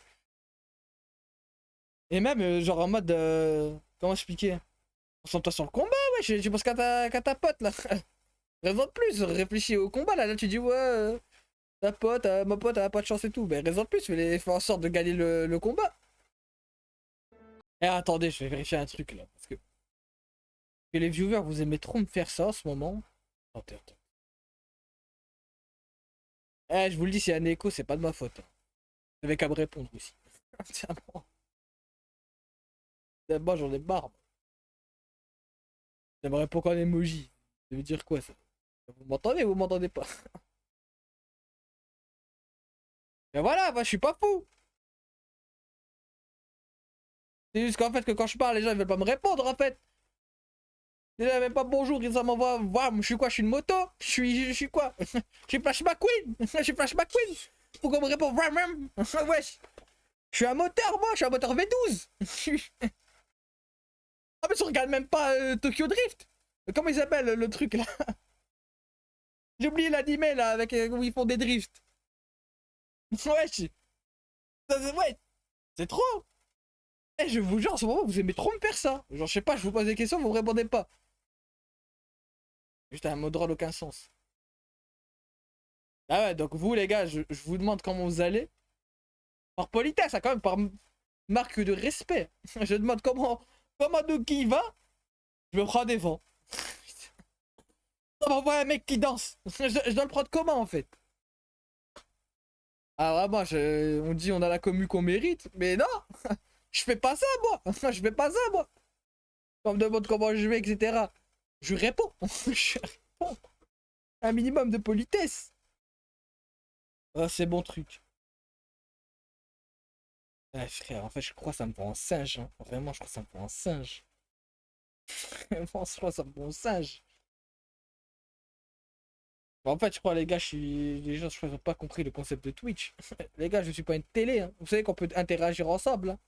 Et même, genre en mode. Comment expliquer? Concentre-toi sur le combat, ouais. Tu penses qu'à ta pote, là. Raison de plus, réfléchis au combat, là. Là, tu dis, ouais, ta pote, ma pote, elle a pas de chance et tout. Ben, raison de plus, fais en sorte de gagner le combat. Et attendez, je vais vérifier un truc, là. Parce que les viewers, vous aimez trop me faire ça en ce moment. Attends. Je vous le dis, s'il y a un écho, c'est pas de ma faute. Vous avez qu'à me répondre aussi. Tiens, bon. Moi, j'en ai marre. J'aimerais pas qu'un emoji. Ça veut dire quoi ça? Vous m'entendez ou vous m'entendez pas? Mais voilà, moi je suis pas fou. C'est juste qu'en fait que quand je parle, les gens ils veulent pas me répondre en fait. Déjà même pas bonjour, ils m'envoient. Voilà, je suis quoi? Je suis une moto? Je suis quoi? Je suis Flash McQueen. Je suis Flash McQueen. Pourquoi on me répond? Wesh. Je suis un moteur moi, je suis un moteur V12. Ah mais tu regardes même pas Tokyo Drift. Comment il s'appelle le truc là? J'ai oublié l'animé là avec où ils font des drifts. Wesh. Ouais. C'est trop. Eh je vous jure en ce moment vous aimez trop me faire ça. Genre je sais pas, je vous pose des questions, vous me répondez pas. Juste un mot drôle aucun sens. Ah ouais donc vous les gars, je vous demande comment vous allez. Par politesse, hein, quand même, par marque de respect. Je demande comment Doki va. Je me prends des vents. On m'envoie un mec qui danse. Je dois le prendre comment en fait? Ah vraiment, on dit on a la commu qu'on mérite, mais non. Je fais pas ça moi. Je fais pas ça moi. On me demande comment je vais, etc. Je réponds. Je réponds. Un minimum de politesse. Ah, c'est bon truc. Ah, frère, en fait, je crois que ça me prend un singe. Hein. Vraiment, je crois que ça me prend un singe. Vraiment, je crois que ça me prend un singe. Bon, en fait, je crois, les gars, les gens, je crois, ils ont pas compris le concept de Twitch. Les gars, je suis pas une télé. Hein. Vous savez qu'on peut interagir ensemble. Hein.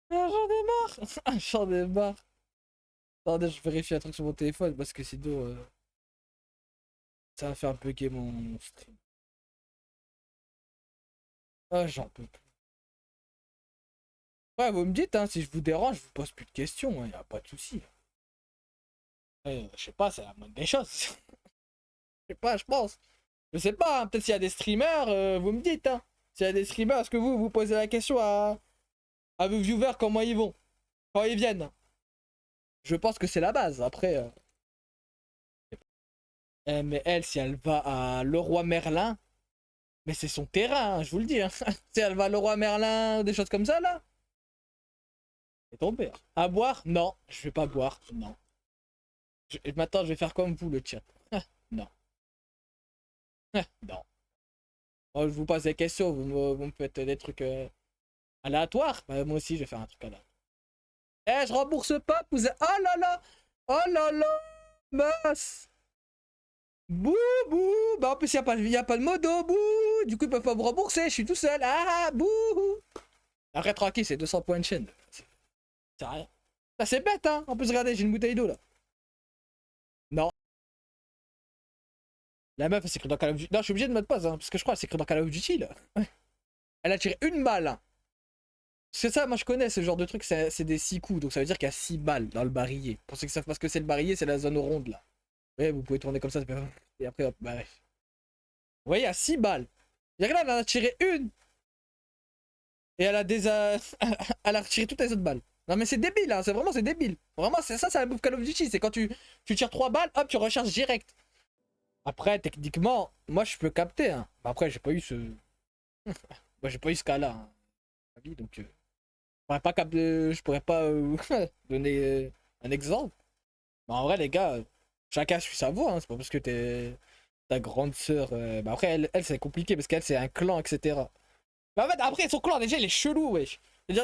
Ah, j'en ai marre. Ah, j'en ai marre. Attendez, je vérifie un truc sur mon téléphone parce que sinon, ça va faire bugger mon stream. Ah, j'en peux plus. Ouais, vous me dites, hein, si je vous dérange, je vous pose plus de questions, hein, y a pas de souci. Je sais pas, c'est la moindre des choses. Je sais pas, je pense. Je sais pas, hein, peut-être s'il y a des streamers, vous me dites, hein. S'il y a des streamers, est-ce que vous posez la question à vos viewers comment ils vont? Quand ils viennent? Je pense que c'est la base, après... mais elle, si elle va à Leroy Merlin, mais c'est son terrain, hein, je vous le dis. Hein. Si elle va à Leroy Merlin, des choses comme ça, là. C'est ton père. À boire? Non, je vais pas boire, non. Maintenant, je vais faire comme vous, le chat. Non. Non. Oh, je vous pose des questions, vous me faites des trucs aléatoires. Bah, moi aussi, je vais faire un truc aléatoire. Eh, je rembourse pas, vous êtes... Oh là là! Oh là là! Mince! Bouh, bouh! Bah, en plus, y a pas de modo, bouh! Du coup, ils peuvent pas me rembourser, je suis tout seul. Ah, bouh! Arrête, tranquille, c'est 200 points de chaîne. C'est rien. Ça, c'est bête, hein! En plus, regardez, j'ai une bouteille d'eau, là. Non. La meuf, elle s'écrit dans Call of Duty. Non, je suis obligé de mettre pause, hein, parce que je crois qu'elle s'écrit dans Call of Duty, là. Ouais. Elle a tiré une balle, hein. C'est ça, moi je connais ce genre de truc, c'est des 6 coups, donc ça veut dire qu'il y a 6 balles dans le barillet. Pour ceux qui savent pas ce que c'est le barillet, c'est la zone ronde là. Ouais, vous pouvez tourner comme ça, et après hop, bah bref. Vous voyez, il y a 6 balles. Et là, elle en a tiré une. Et elle a elle a retiré toutes les autres balles. Non mais c'est débile, hein, c'est débile. Vraiment, c'est ça, c'est la bouffe Call of Duty, c'est quand tu tires 3 balles, hop, tu recharges direct. Après, techniquement, moi je peux capter, hein. Après, j'ai pas eu ce... moi j'ai pas eu ce cas-là, hein, donc... je pourrais pas donner un exemple. Mais en vrai, les gars, chacun suit sa voie. Hein. C'est pas parce que t'es ta grande sœur. Bah après, elle c'est compliqué parce qu'elle, c'est un clan, etc. Mais en fait, après, son clan, déjà, il est chelou, wesh. Déjà,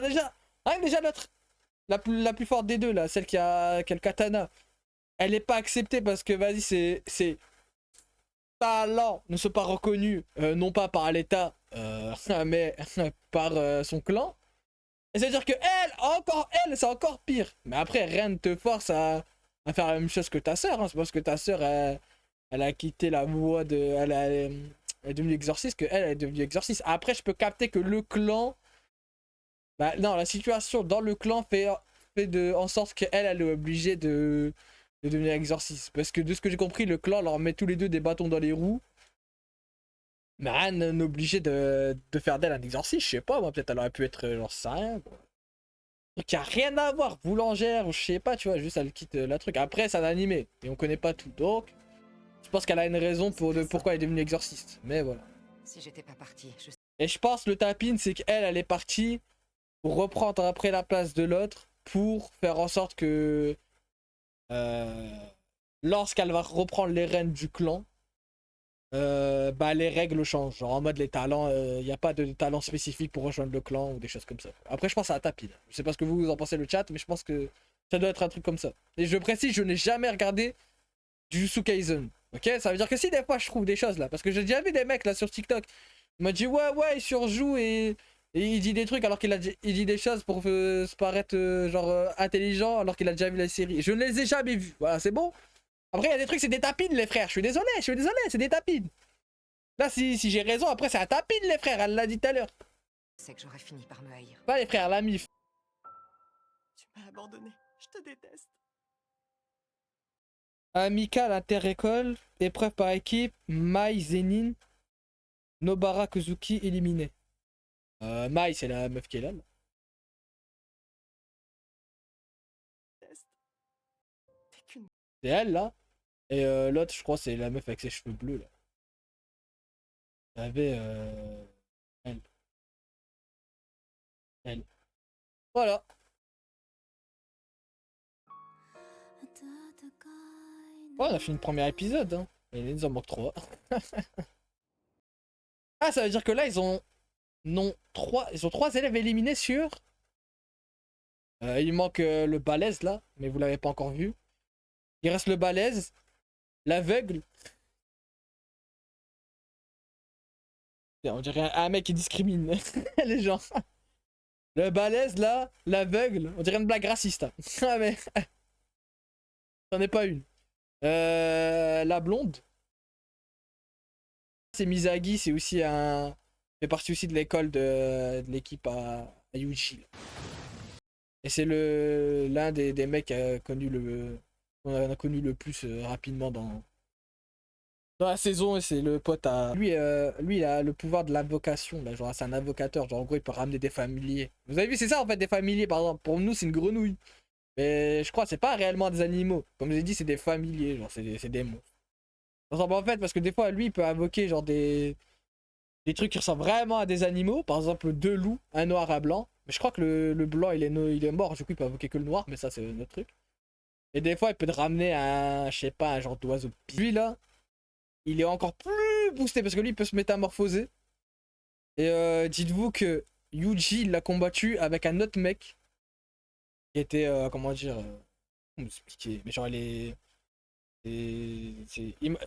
hein, déjà l'autre, la plus forte des deux, là, celle qui a le katana, elle est pas acceptée parce que, vas-y, c'est talents ne sont pas reconnus, non pas par l'État, mais par son clan. Et c'est-à-dire que elle, c'est encore pire. Mais après, rien ne te force à faire la même chose que ta sœur. Hein. C'est parce que ta sœur, elle a quitté la voie de... Elle est devenue exorciste que elle est devenue exorciste. Après, je peux capter que le clan... Bah non, la situation dans le clan fait en sorte qu'elle, elle est obligée de devenir exorciste. Parce que de ce que j'ai compris, le clan leur met tous les deux des bâtons dans les roues. Mais rien n'obligeait de faire d'elle un exorciste, je sais pas, moi peut-être elle aurait pu être, j'en sais rien. Donc y a rien à voir, boulangère ou je sais pas, tu vois, juste elle quitte la truc. Après c'est un animé, et on connaît pas tout, donc je pense qu'elle a une raison pourquoi elle est devenue exorciste, mais voilà. Si j'étais pas partie, Et je pense le tapin, c'est qu'elle, elle est partie pour reprendre après la place de l'autre, pour faire en sorte que lorsqu'elle va reprendre les rênes du clan, bah les règles changent, genre en mode les talents, il n'y a pas de talent spécifique pour rejoindre le clan ou des choses comme ça. Après je pense à Tapin, je sais pas ce que vous en pensez le chat, mais je pense que ça doit être un truc comme ça. Et je précise, je n'ai jamais regardé Jujutsu Kaisen, ok? Ça veut dire que si des fois je trouve des choses là, parce que j'ai déjà vu des mecs là sur TikTok, ils m'ont dit ouais il surjoue et il dit des trucs alors qu'il il dit des choses pour se paraître intelligent alors qu'il a déjà vu la série. Je ne les ai jamais vus, voilà c'est bon. Après, il y a des trucs, c'est des tapines, les frères. Je suis désolé, c'est des tapines. Là, si j'ai raison, après, c'est un tapine, les frères. Elle l'a dit tout à l'heure. sais que j'aurais fini par me haïr. Pas les frères, la mif. Tu m'as abandonné. Je te déteste. Amical, inter-école, épreuve par équipe, Mai, Zenin, Nobara, Kozuki, éliminé. Mai, c'est la meuf qui est là. C'est elle, là. Et l'autre, je crois, c'est la meuf avec ses cheveux bleus, là. Il y avait... elle. Voilà. Oh, on a fini le premier épisode, hein. Il nous en manque 3. Ah, ça veut dire que là, ils ont 3 élèves éliminés sur... il manque le balèze, là, mais vous l'avez pas encore vu. Il reste le balèze, l'aveugle. On dirait un mec qui discrimine les gens. Le balèze, là, l'aveugle, on dirait une blague raciste. Ah, mais... C'en est pas une. La blonde. C'est Misagi, c'est aussi un... fait partie aussi de l'école de l'équipe à Yuji. Et c'est l'un des mecs qui a connu qu'on a connu le plus rapidement dans la saison, et c'est le pote à... Lui, il a le pouvoir de l'invocation, là, genre c'est un invocateur, genre en gros il peut ramener des familiers. Vous avez vu, c'est ça en fait des familiers, par exemple, pour nous c'est une grenouille. Mais je crois que c'est pas réellement des animaux. Comme je l'ai dit, c'est des familiers, genre c'est des monstres. En fait, parce que des fois lui il peut invoquer genre des trucs qui ressemblent vraiment à des animaux, par exemple 2 loups, un noir et un blanc. Mais je crois que le blanc il est mort, du coup il peut invoquer que le noir, mais ça c'est notre truc. Et des fois il peut te ramener un, je sais pas, un genre d'oiseau. Lui là, il est encore plus boosté parce que lui il peut se métamorphoser. Et dites-vous que Yuji il l'a combattu avec un autre mec qui était, comment dire, comment vous expliquer, mais genre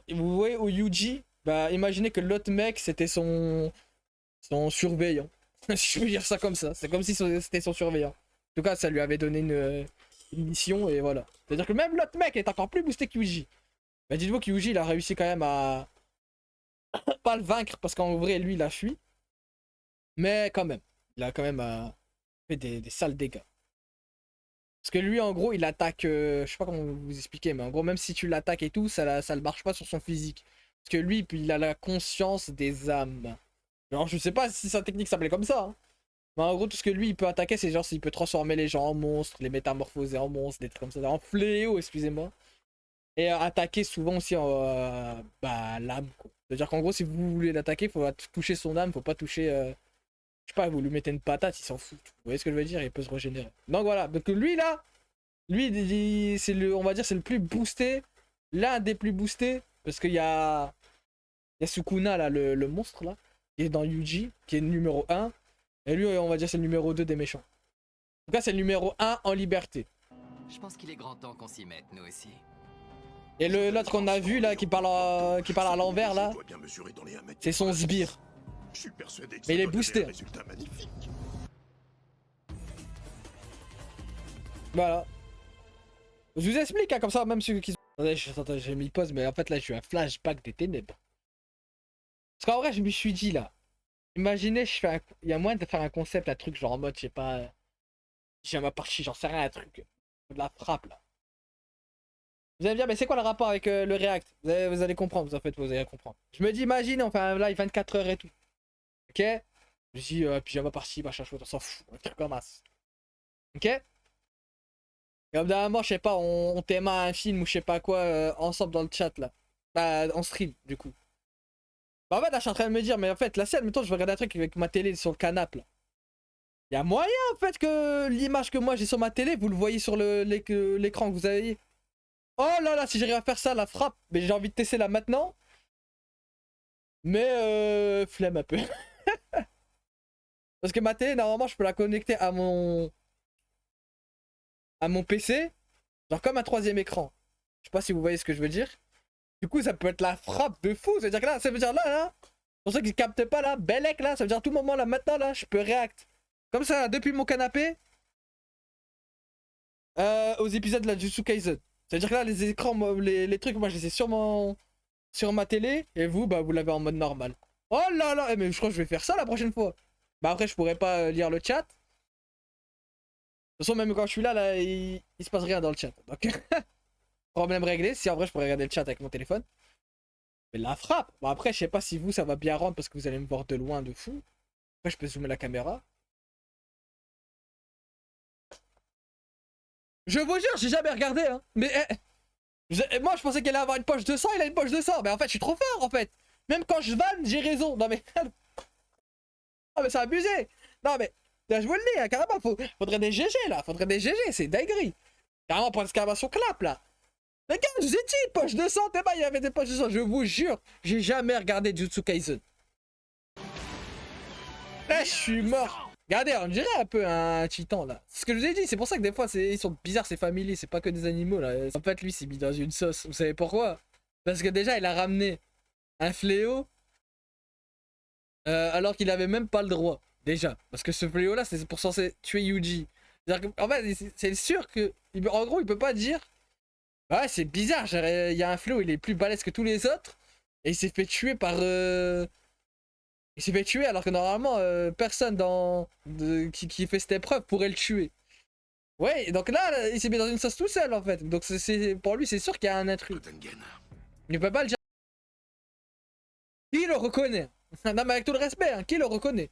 vous voyez au Yuji, bah imaginez que l'autre mec c'était son surveillant. Si je peux dire ça comme ça, c'est comme si c'était son surveillant. En tout cas ça lui avait donné une mission et voilà. C'est-à-dire que même l'autre mec est encore plus boosté que Yuji. Bah dites-vous que Yuji il a réussi quand même à pas le vaincre parce qu'en vrai lui il a fui. Mais quand même, il a quand même fait des sales dégâts. Parce que lui en gros il attaque, je sais pas comment vous expliquer, mais en gros même si tu l'attaques et tout, ça ne marche pas sur son physique. Parce que lui il a la conscience des âmes. Alors je sais pas si sa technique s'appelait comme ça. Hein. Mais en gros tout ce que lui il peut attaquer c'est genre s'il peut transformer les gens en monstres, les métamorphoser en monstres, des trucs comme ça, en fléaux excusez-moi. Et attaquer souvent aussi l'âme quoi. C'est-à-dire qu'en gros si vous voulez l'attaquer, il faut toucher son âme, faut pas toucher... Je sais pas, vous lui mettez une patate, il s'en fout. Vous voyez ce que je veux dire? Il peut se régénérer. Donc voilà, donc lui là, c'est on va dire c'est le plus boosté, l'un des plus boostés, parce qu'il y a Sukuna là, le monstre là, qui est dans Yuji, qui est le numéro 1, et lui on va dire c'est le numéro 2 des méchants. En tout cas c'est le numéro 1 en liberté. Je pense qu'il est grand temps qu'on s'y mette, nous aussi. Et l'autre qu'on a vu là, qui parle à l'envers là, c'est son sbire. Mais il est boosté. Voilà. Je vous explique, hein, comme ça, même ceux qui sont... Attendez, j'ai mis pause, mais en fait là, j'ai eu un flashback des ténèbres. Parce qu'en vrai, je me suis dit là, imaginez, il y a moyen de faire un concept, un truc genre en mode, je sais pas, j'ai ma partie, j'en sais rien, un truc, de la frappe là. Vous allez me dire, mais c'est quoi le rapport avec le React? Vous allez comprendre, en fait, vous allez comprendre. Je me dis, imagine, on fait un live 24 heures et tout. Ok? Je dis, pyjama par-ci, machin chouette, on s'en fout, un truc comme as. Ok? Et au bout d'un moment, je sais pas, on t'aima un film ou je sais pas quoi, ensemble dans le chat là. Bah, en stream, du coup. Bah, en fait, là, je suis en train de me dire, mais en fait, la scène, mettons, je vais regarder un truc avec ma télé sur le canapé là. Il y a moyen, en fait, que l'image que moi j'ai sur ma télé, vous le voyez sur l'écran que vous avez. Oh là là, si j'arrive à faire ça, la frappe, mais j'ai envie de tester là maintenant. Mais flemme un peu. Parce que ma télé, normalement, je peux la connecter à mon PC. Genre comme un 3ème écran. Je sais pas si vous voyez ce que je veux dire. Du coup, ça peut être la frappe de fou. Ça veut dire que là, ça veut dire là, pour ceux qui captent pas là, Belek là, ça veut dire à tout moment là, maintenant là, je peux react. Comme ça, depuis mon canapé. Aux épisodes de la Jujutsu Kaisen. Ça veut dire que là, les écrans, les trucs, moi je les ai sur ma télé. Et vous, bah vous l'avez en mode normal. Oh là là, mais je crois que je vais faire ça la prochaine fois. Bah après, je pourrais pas lire le chat. De toute façon, même quand je suis là, il se passe rien dans le chat. Donc, problème réglé. Si en vrai, je pourrais regarder le chat avec mon téléphone. Mais la frappe. Bon, après, je sais pas si vous, ça va bien rendre parce que vous allez me voir de loin de fou. Après, je peux zoomer la caméra. Je vous jure, j'ai jamais regardé, hein. Mais moi, je pensais qu'elle allait avoir une poche de sang, il a une poche de sang. Mais en fait, je suis trop fort, en fait. Même quand je vanne, j'ai raison. Non, mais... Ah, mais c'est abusé. Non, mais... Là, je vous le dis, hein, carrément, faudrait des GG, là. Faudrait des GG, c'est dinguerie. Carrément, pour l'exclamation clap, là. Les gars, je vous ai dit, poche de sang, t'es pas, il y avait des poches de sang, je vous jure, j'ai jamais regardé Jujutsu Kaisen. Là, je suis mort. Regardez, on dirait un peu un titan là. C'est ce que je vous ai dit, c'est pour ça que des fois ils sont bizarres ces familiers, c'est pas que des animaux là. En fait, lui s'est mis dans une sauce. Vous savez pourquoi? Parce que déjà, il a ramené un fléau alors qu'il avait même pas le droit. Déjà. Parce que ce fléau là, c'est pour censé tuer Yuji. En fait, c'est sûr que. En gros, il peut pas dire. Ouais, c'est bizarre, il y a un fléau, il est plus balèze que tous les autres. Et il s'est fait tuer par. Il s'est fait tuer alors que normalement personne qui fait cette épreuve pourrait le tuer. Ouais, donc là il s'est mis dans une sauce tout seul en fait. Donc pour lui c'est sûr qu'il y a un intrus. Il peut pas le dire. Qui le reconnaît? Non mais avec tout le respect, hein, qui le reconnaît?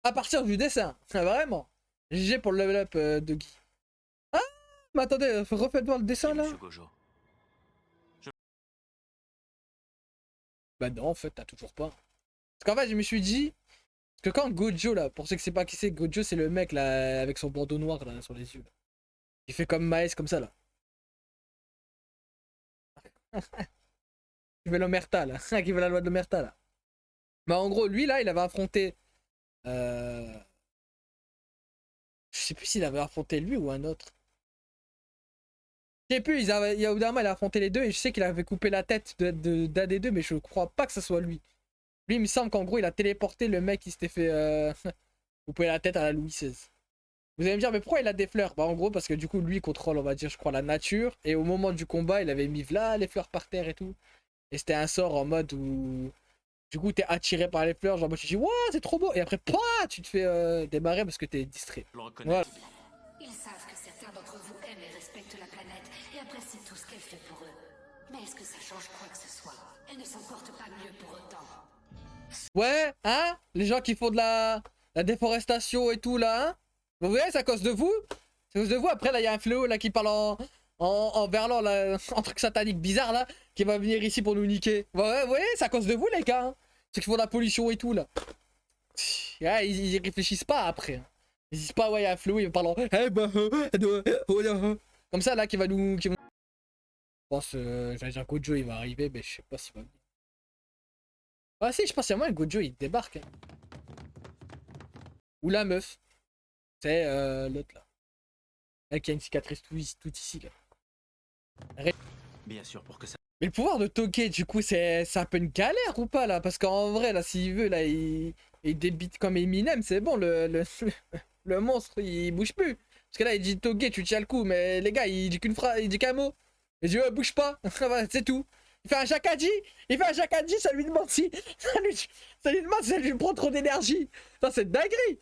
À partir du dessin, vraiment. GG pour le level up de Guy. Ah mais attendez, refaites-moi le dessin là. Bah non en fait t'as toujours pas. Parce qu'en fait, je me suis dit que quand Gojo, là, pour ceux qui ne savent pas qui c'est, Gojo, c'est le mec, là, avec son bandeau noir, là, sur les yeux. Là. Il fait comme Maes, comme ça, là. Qui veut l'Omerta, là. Qui veut la loi de l'Omerta, là. Mais en gros, lui, là, il avait affronté... Je sais plus s'il avait affronté lui ou un autre. Je sais plus, il y a il a affronté les deux, et je sais qu'il avait coupé la tête d'un des deux, mais je crois pas que ce soit lui. Lui, il me semble qu'en gros, il a téléporté le mec qui s'était fait couper la tête à la Louis XVI. Vous allez me dire, mais pourquoi il a des fleurs? Bah, en gros, parce que du coup, lui, il contrôle, on va dire, je crois, la nature. Et au moment du combat, il avait mis là les fleurs par terre et tout. Et c'était un sort en mode où. Du coup, t'es attiré par les fleurs. Genre, moi, tu dis, waouh, c'est trop beau. Et après, pas, tu te fais démarrer parce que t'es distrait. Voilà. Ils savent que certains d'entre vous aiment et respectent la planète et apprécient tout ce qu'elle fait pour eux. Mais est-ce que ça change quoi que ce soit? Elle ne s'en porte pas mieux pour autant. Ouais, hein? Les gens qui font de la déforestation et tout, là, hein? Vous voyez, c'est à cause de vous? C'est à cause de vous. Après, là, il y a un fléau, là, qui parle en verlan, là, un truc satanique bizarre, là, qui va venir ici pour nous niquer. Ouais, vous voyez, c'est à cause de vous, les gars, hein? Ceux qui font de la pollution et tout, là. Ouais, ils réfléchissent pas, après. Hein. Ils disent pas, ouais, il y a un fléau, il parle en... Comme ça, là, qui va nous... Je pense, j'allais dire Gojo, il va arriver, mais je sais pas s'il va venir. Ah si, je pense qu'il y a moyen que Gojo il débarque. Hein. Ou la meuf. C'est l'autre là. Elle qui a une cicatrice tout ici là. Bien sûr, pour que ça... Mais le pouvoir de Toge, du coup, c'est un peu une galère ou pas là? Parce qu'en vrai, là, s'il veut, là, il débite comme Eminem, c'est bon, le monstre, il bouge plus. Parce que là, il dit Toge, tu tiens le coup, mais les gars, il dit qu'une phrase, il dit qu'un mot. Il dit, ouais, bouge pas, c'est tout. Il fait un Shakadi, ça lui demande si ça lui demande si ça lui prend trop d'énergie. Ça c'est dinguerie.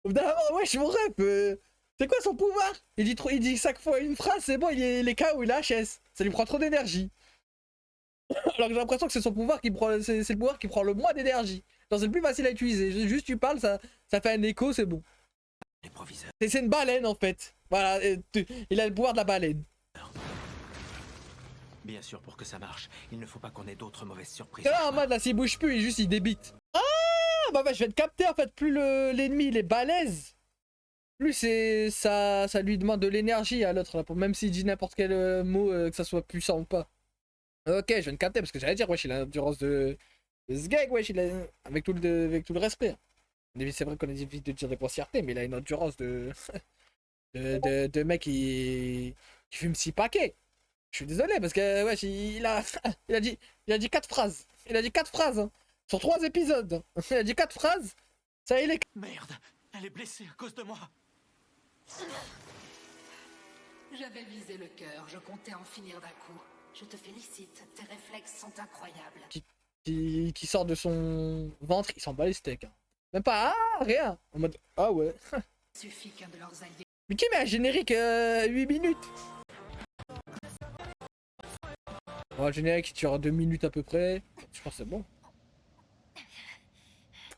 Ouais, je mon rêve. C'est quoi son pouvoir? Il dit 5 fois une phrase, c'est bon, il est KO, il a HS. Ça lui prend trop d'énergie. Alors que j'ai l'impression que c'est son pouvoir qui prend, c'est le pouvoir qui prend le moins d'énergie. C'est le plus facile à utiliser. Juste tu parles, ça fait un écho, c'est bon. C'est une baleine en fait. Voilà, il a le pouvoir de la baleine. Bien sûr, pour que ça marche, il ne faut pas qu'on ait d'autres mauvaises surprises. C'est là en mode là, s'il bouge plus, il débite. Ah bah je vais te capter en fait. Plus l'ennemi il est balèze, plus ça lui demande de l'énergie à l'autre là. Même s'il dit n'importe quel mot, que ça soit puissant ou pas. Ok, je vais te capter parce que j'allais dire, wesh, il a l'endurance de ce gag, wesh, avec tout le respect. C'est vrai qu'on est vite de dire des grossièretés, mais il a une endurance de mec qui fume 6 paquets. Je suis désolé parce que wesh, il a dit 4 phrases. Il a dit 4 phrases hein, sur 3 épisodes. Il a dit 4 phrases. Ça il est. Merde, elle est blessée à cause de moi. J'avais visé le cœur, je comptais en finir d'un coup. Je te félicite, tes réflexes sont incroyables. Qui sort de son ventre, il s'en bat les steaks. Hein. Même pas rien. En mode ah ouais. Il suffit qu'un de leurs alliés. Mais qui met un générique 8 minutes? Bon, le générique qui dure 2 minutes à peu près. Je pense que c'est bon.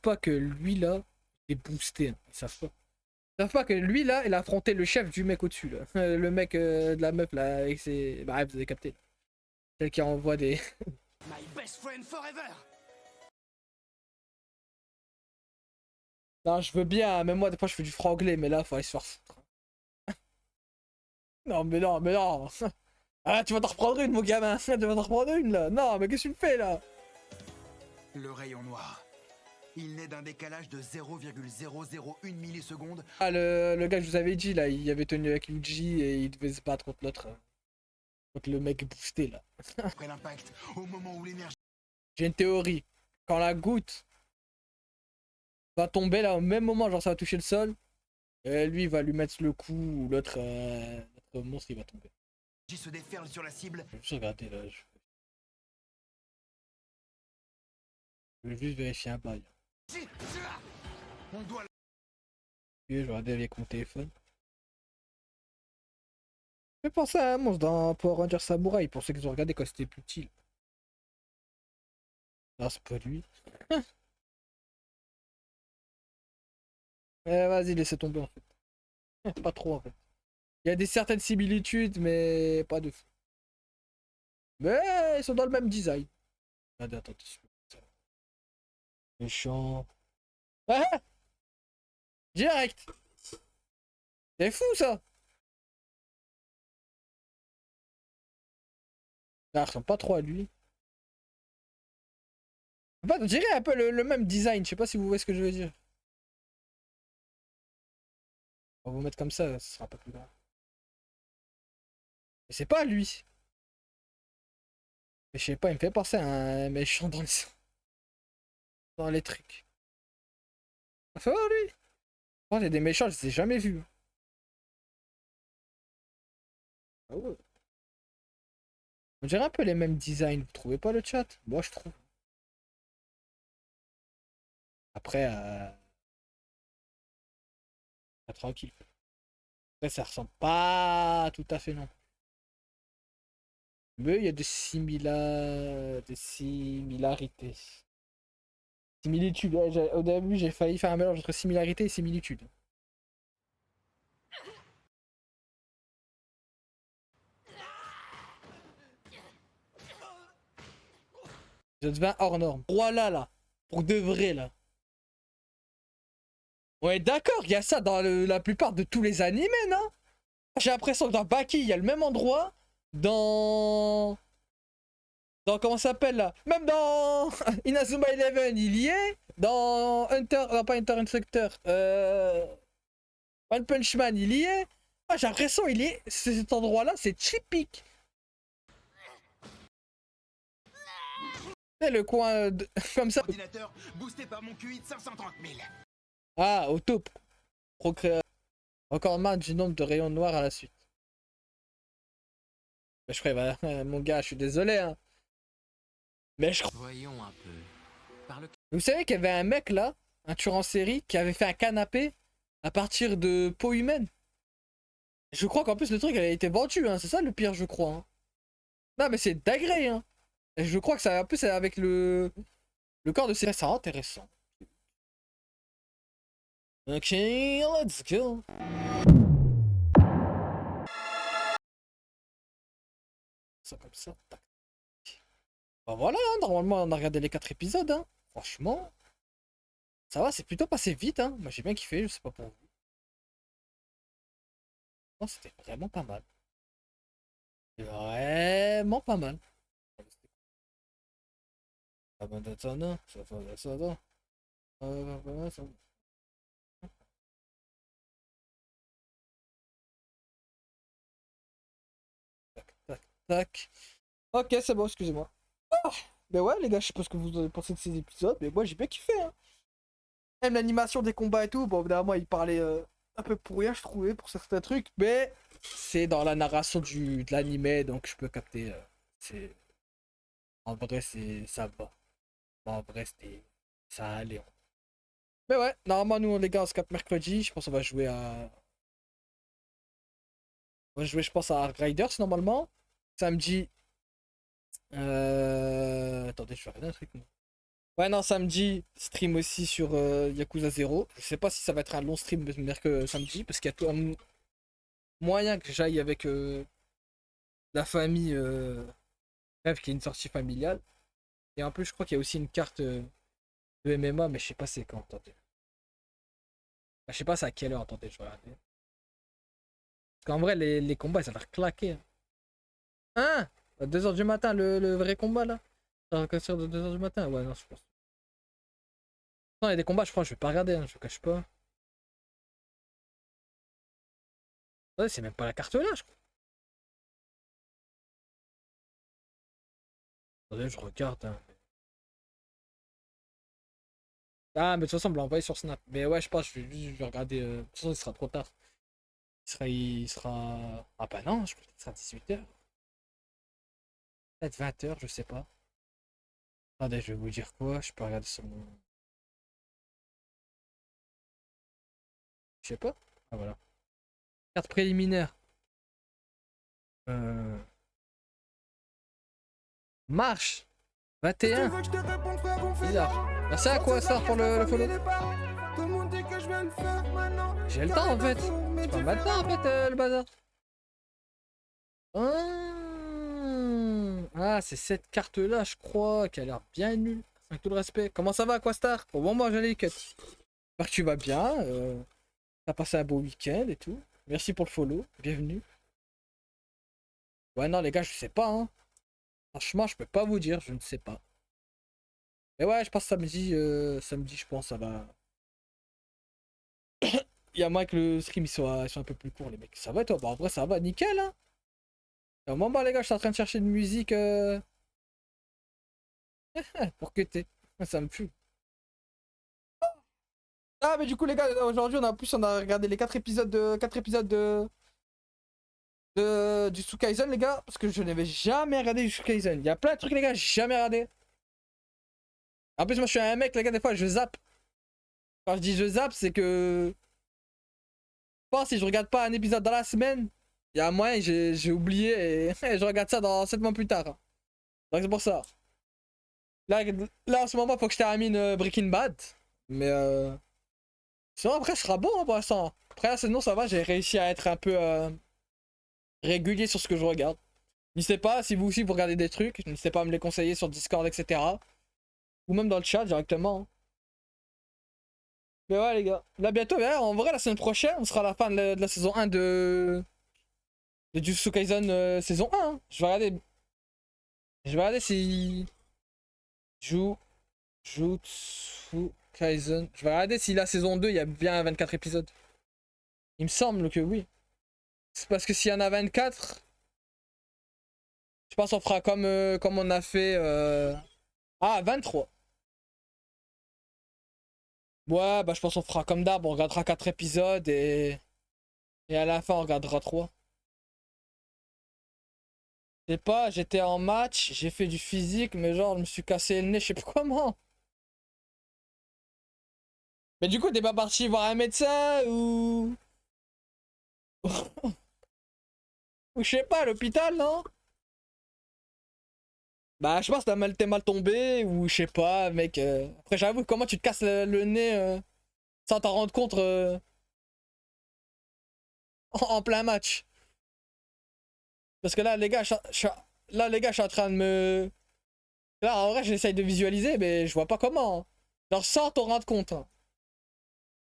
Pas que lui là est boosté. Hein. Ils savent pas. Ils savent pas que lui là, il a affronté le chef du mec au-dessus là. Le mec de la meuf là avec ses. Bah vous avez capté. Celle qui envoie des. My best friend forever. Non, je veux bien, même moi des fois je fais du franglais, mais là faut aller se faire foutre. Non mais non. Ah, tu vas t'en reprendre une, mon gamin. Tu vas t'en reprendre une, là. Non, mais qu'est-ce que tu me fais, là? Le rayon noir. Il naît d'un décalage de 0,001 milliseconde Ah, le gars que je vous avais dit, là, il avait tenu avec Luigi et il devait se battre contre l'autre. Contre le mec boosté, là. après l'impact, au moment où l'énergie J'ai une théorie. Quand la goutte va tomber, là, au même moment, genre ça va toucher le sol, lui, il va lui mettre le coup, ou l'autre monstre, il va tomber. se déferle sur la cible, Je vais juste regarder, là. Je vais juste vérifier un bail. on doit Je vais regarder avec mon téléphone. Je vais penser à un monstre dans Power Rangers Samurai, pour ceux qui ont regardé quand c'était plus petit. Là. Non, c'est pas lui. Vas-y, laissez tomber en fait. Pas trop en fait. Il y a des certaines similitudes, mais pas de fou. Mais ils sont dans le même design. Regardez, attends, méchant. Ah ah direct. C'est fou ça. Ah, il ressemble pas trop à lui. Bah, on dirait un peu le même design, je sais pas si vous voyez ce que je veux dire. On va vous mettre comme ça sera pas plus grave. Mais c'est pas lui. Mais je sais pas, il me fait penser à un méchant dans les trucs. Ça fait lui. Oh, il y a des méchants, je les ai jamais vus. Ah ouais. On dirait un peu les mêmes designs, vous trouvez pas le chat? Moi je trouve. Après, tranquille. Après, ça ressemble pas tout à fait non. Mais il y a des similarités. Similitudes. Ouais, au début, j'ai failli faire un mélange entre similarité et similitude. Je deviens hors norme. Voilà là. Pour de vrai là. Ouais, d'accord, il y a ça dans la plupart de tous les animés, non? J'ai l'impression que dans Baki, il y a le même endroit. Dans comment ça s'appelle là? Même dans Inazuma Eleven, il y est. Dans Hunter, non pas Hunter Inspector, One Punch Man, il y est. Ah, j'ai l'impression il est cet endroit-là, c'est typique. C'est le coin comme ça. ordinateur boosté par mon QI de 530 000. Ah, au top. Encore marre du nombre de rayons noirs à la suite. Mais je crois, mon gars, je suis désolé, hein. Mais je crois. Voyons un peu. Par le... Vous savez qu'il y avait un mec là, un tueur en série, qui avait fait un canapé à partir de peau humaine. Je crois qu'en plus le truc elle a été vendu, hein. C'est ça le pire, je crois. Hein. Non, mais c'est dingue, hein. Et je crois que ça, en plus, c'est avec le corps de ces. C'est intéressant. Ok, let's go. Ça comme ça. Tac. Bah voilà, hein, normalement on a regardé les 4 épisodes. Hein. Franchement, ça va, c'est plutôt passé vite. Hein. Moi j'ai bien kiffé, je sais pas pour vous. Non, c'était vraiment pas mal. C'était vraiment pas mal. Tac, tac, tac. Ok, c'est bon, excusez-moi. Ah, mais ouais, les gars, je sais pas ce que vous avez pensé de ces épisodes, mais moi j'ai bien kiffé. Hein. Même l'animation des combats et tout, bon, évidemment, il parlait un peu pour rien, je trouvais, pour certains trucs, mais c'est dans la narration de l'animé, donc je peux capter. C'est. En vrai, ça va. En vrai, ça allait. Mais ouais, normalement, nous, les gars, on se capte mercredi. Je pense qu'on va jouer à. On va jouer, je pense, à Riders normalement. Samedi. Attendez, je vais regarder un truc. Moi. Ouais, non, samedi, stream aussi sur Yakuza 0. Je sais pas si ça va être un long stream samedi, parce qu'il y a tout un moyen que j'aille avec la famille. Bref, qui est une sortie familiale. Et en plus, je crois qu'il y a aussi une carte de MMA, mais je sais pas c'est quand. Attendez. Je sais pas c'est à quelle heure. Attendez, je vais regarder. Parce qu'en vrai, les combats, ça a l'air claqué. Hein. Hein? À 2h du matin, le vrai combat là? À partir de 2h du matin? Ouais, non, je pense. Non, il y a des combats, je crois, je vais pas regarder, hein, je vous cache pas. Ouais, c'est même pas la carte là, je crois. Attendez, je regarde. Hein. Ah, mais de toute façon, on me l'a envoyé sur Snap. Mais ouais, je pense, je vais regarder. De toute façon, il sera trop tard. Il sera. Ah bah non, je pense qu'il sera 18h. Peut-être 20h, je sais pas. Attendez, je vais vous dire quoi. Je peux regarder sur mon. Je sais pas. Ah voilà. Carte préliminaire. Euh... Marche 21. Bizarre. Merci à quoi ça pour le follow? J'ai le temps en fait. C'est pas maintenant en fait le bazar. Ah, c'est cette carte là, je crois, qui a l'air bien nulle. Avec tout le respect. Comment ça va, Aquastar? Au bon, moi j'allais les cuts. J'espère que tu vas bien. T'as passé un beau week-end et tout. Merci pour le follow. Bienvenue. Ouais, non, les gars, je sais pas. Hein. Franchement, je peux pas vous dire, je ne sais pas. Mais ouais, je pense samedi, samedi, je pense, ça va. Il y a moins que le stream soit un peu plus court, les mecs. Ça va, toi? Bon, en vrai, ça va, nickel, hein. Au moment, bah, les gars, je suis en train de chercher de musique pour que t'es. Ça me fume. Ah, mais du coup, les gars, aujourd'hui, on a regardé les 4 épisodes du Sukaisen, les gars, parce que je n'avais jamais regardé du Sukaisen. Il y a plein de trucs, les gars, j'ai jamais regardé. En plus, moi, je suis un mec, les gars, des fois, je zappe. Quand je dis je zappe, c'est que. Je pense que si je regarde pas un épisode dans la semaine, il y a un moyen, j'ai oublié et je regarde ça dans 7 mois plus tard. Donc c'est pour ça. Là, en ce moment, faut que je termine Breaking Bad. Mais sinon, après, ce sera bon hein, pour l'instant. Après, sinon, ça va, j'ai réussi à être un peu régulier sur ce que je regarde. N'hésitez pas, si vous aussi vous regardez des trucs, n'hésitez pas à me les conseiller sur Discord, etc. Ou même dans le chat directement. Hein. Mais ouais, les gars. Là, bientôt, en vrai, la semaine prochaine, on sera à la fin de la saison 1 de Jujutsu Kaisen saison 1. Hein. Je vais regarder si. Jujutsu Kaisen. Je vais regarder si la saison 2, il y a bien 24 épisodes. Il me semble que oui. C'est parce que s'il y en a 24, je pense qu'on fera comme on a fait. Ah, 23. Ouais, bah je pense qu'on fera comme d'hab. On regardera 4 épisodes et à la fin, on regardera 3. Je sais pas, j'étais en match, j'ai fait du physique, mais genre, je me suis cassé le nez, je sais plus comment. Mais du coup, t'es pas parti voir un médecin ou. Ou je sais pas, à l'hôpital, non? Bah, je pense que t'es mal tombé, ou je sais pas, mec. Après, j'avoue, comment tu te casses le nez sans t'en rendre compte en plein match? Parce que là, les gars, là, les gars, je suis en train de me. Là, en vrai, j'essaye de visualiser, mais je vois pas comment. Hein. Genre, sans t'en rendre compte. Hein.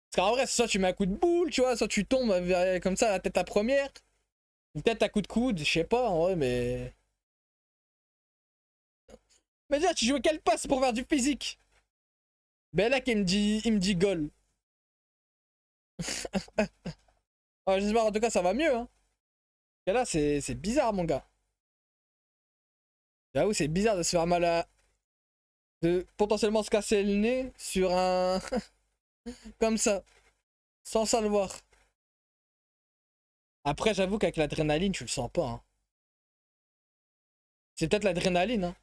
Parce qu'en vrai, soit tu mets un coup de boule, tu vois, soit tu tombes comme ça, la tête à première. Ou peut-être un coup de coude, je sais pas, en vrai, mais. Mais déjà, tu jouais quel passe pour faire du physique? Ben là, il me dit goal. J'espère, en tout cas, ça va mieux, hein. Et là, c'est bizarre, mon gars. J'avoue, c'est bizarre de se faire mal à. De potentiellement se casser le nez sur un. Comme ça. Sans ça le voir. Après, j'avoue qu'avec l'adrénaline, tu le sens pas. Hein. C'est peut-être l'adrénaline, hein.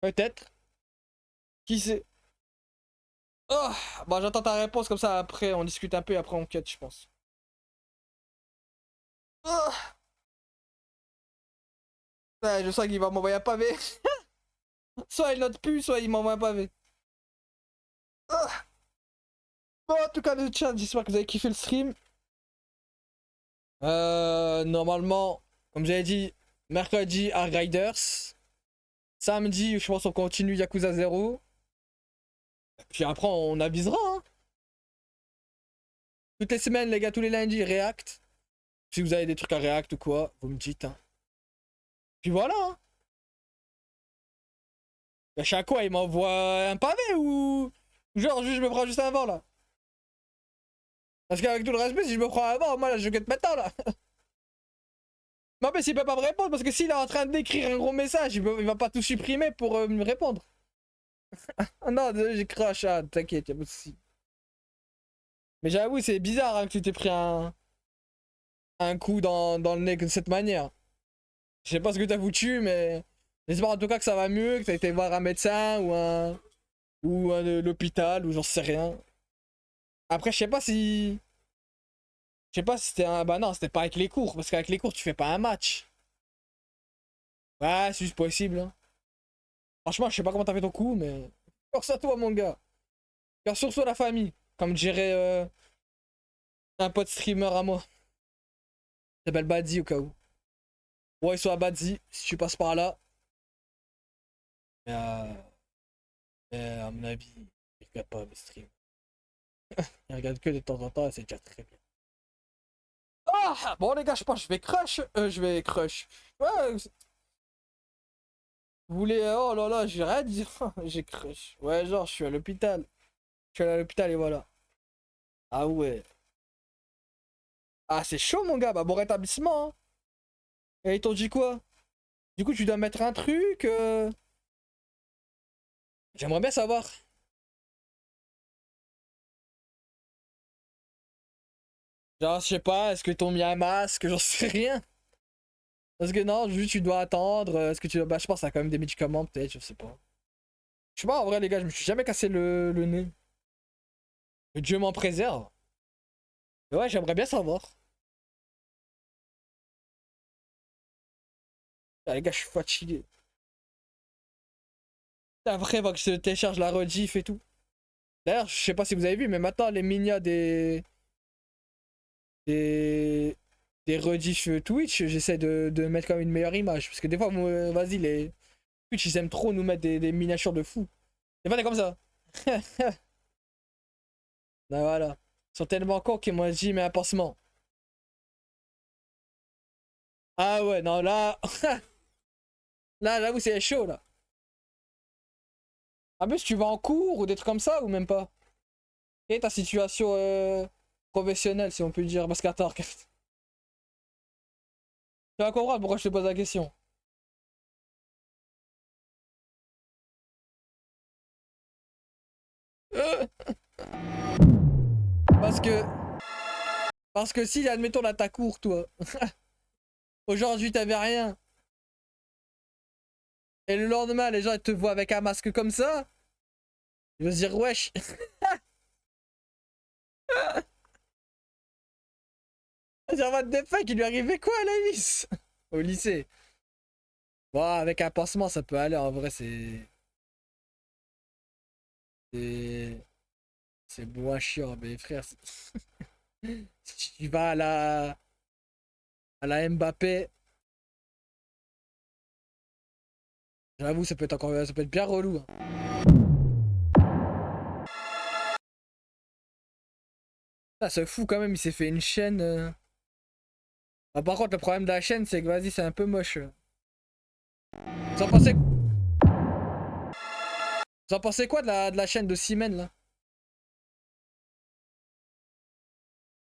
Peut-être. Qui sait? Oh, bon, j'attends ta réponse comme ça. Après, on discute un peu et après, on cut, je pense. Oh. Ouais, je sens qu'il va m'envoyer un pavé. Soit il note plus, soit il m'envoie un pavé. Oh. Bon, en tout cas, le chat, j'espère que vous avez kiffé le stream. Normalement, comme j'avais dit, mercredi, Arc Riders. Samedi, je pense qu'on continue Yakuza 0. Puis après, on avisera. Hein. Toutes les semaines, les gars, tous les lundis, React. Si vous avez des trucs à React ou quoi, vous me dites. Hein. Puis voilà. Hein. À chaque fois, il m'envoie un pavé ou. Genre, je me prends juste un vent là. Parce qu'avec tout le respect, si je me prends un vent, moi là, je quitte maintenant là. Non, mais s'il peut pas me répondre, parce que s'il est en train d'écrire un gros message, il va pas tout supprimer pour me répondre. Non, j'ai crush, ah, t'inquiète, y'a pas de soucis. Mais j'avoue, c'est bizarre hein, que tu t'aies pris un coup dans le nez de cette manière. Je sais pas ce que t'as foutu, mais j'espère en tout cas que ça va mieux, que t'as été voir un médecin ou l'hôpital, ou j'en sais rien. Après, je sais pas si. Je sais pas si c'était un. Bah non, c'était pas avec les cours, parce qu'avec les cours, tu fais pas un match. Ouais, c'est juste possible. Hein. Franchement, je sais pas comment t'as fait ton coup, mais. Force à toi, mon gars. Car sur soi la famille, comme dirait un pote streamer à moi. Il s'appelle Badzi au cas où. Ouais, soit Badzi, si tu passes par là. Mais à mon avis, il regarde pas mes streams. Il regarde que de temps en temps et c'est déjà très bien. Ah bon les gars, je pense que je vais crush. Je vais crush. Ouais. Vous voulez. Oh là là, j'ai rien dit. J'ai crush. Ouais, genre, je suis à l'hôpital. Je suis allé à l'hôpital et voilà. Ah ouais. Ah, c'est chaud, mon gars. Bah, bon rétablissement. Hein. Et ils t'ont dit quoi? Du coup, tu dois mettre un truc. J'aimerais bien savoir. Genre, je sais pas, est-ce que t'ont mis un masque? J'en sais rien. Parce que non, juste tu dois attendre. Est-ce que tu dois. Bah, je pense que ça quand même des médicaments, peut-être, je sais pas. Je sais pas, en vrai, les gars, je me suis jamais cassé le nez. Que Dieu m'en préserve. Mais ouais, j'aimerais bien savoir. Ah, les gars, je suis fatigué. Après, va que je télécharge la rediff et tout. D'ailleurs, je sais pas si vous avez vu, mais maintenant, les minia des, des rediffs Twitch, j'essaie de mettre quand même une meilleure image. Parce que des fois, vas-y, les Twitch, ils aiment trop nous mettre des miniatures de fou. Des fois, t'es comme ça. Ben voilà. Ils sont tellement cons qu'ils m'ont dit, mais un pansement. Ah ouais, non, là. Là, vous, c'est chaud, là. En plus, tu vas en cours ou des trucs comme ça, ou même pas? Quelle est ta situation professionnelle, si on peut dire? Parce qu'attends, tu vas comprendre pourquoi je te pose la question. Parce que. Parce que si, admettons, là, ta cour, toi. Aujourd'hui, t'avais rien. Et le lendemain, les gens ils te voient avec un masque comme ça. Ils vont se dire, wesh. Genre, what the fuck, il lui arrivait quoi à la vis? Au lycée. Bon, avec un pansement, ça peut aller. En vrai, c'est moins chiant, mais frère. Si tu vas à la Mbappé. J'avoue, ça peut être bien relou. Hein. Ah, c'est fou quand même, il s'est fait une chaîne. Ah, par contre, le problème de la chaîne, c'est que vas-y, c'est un peu moche. Vous en pensez. Vous en pensez quoi de la chaîne de Siemens là?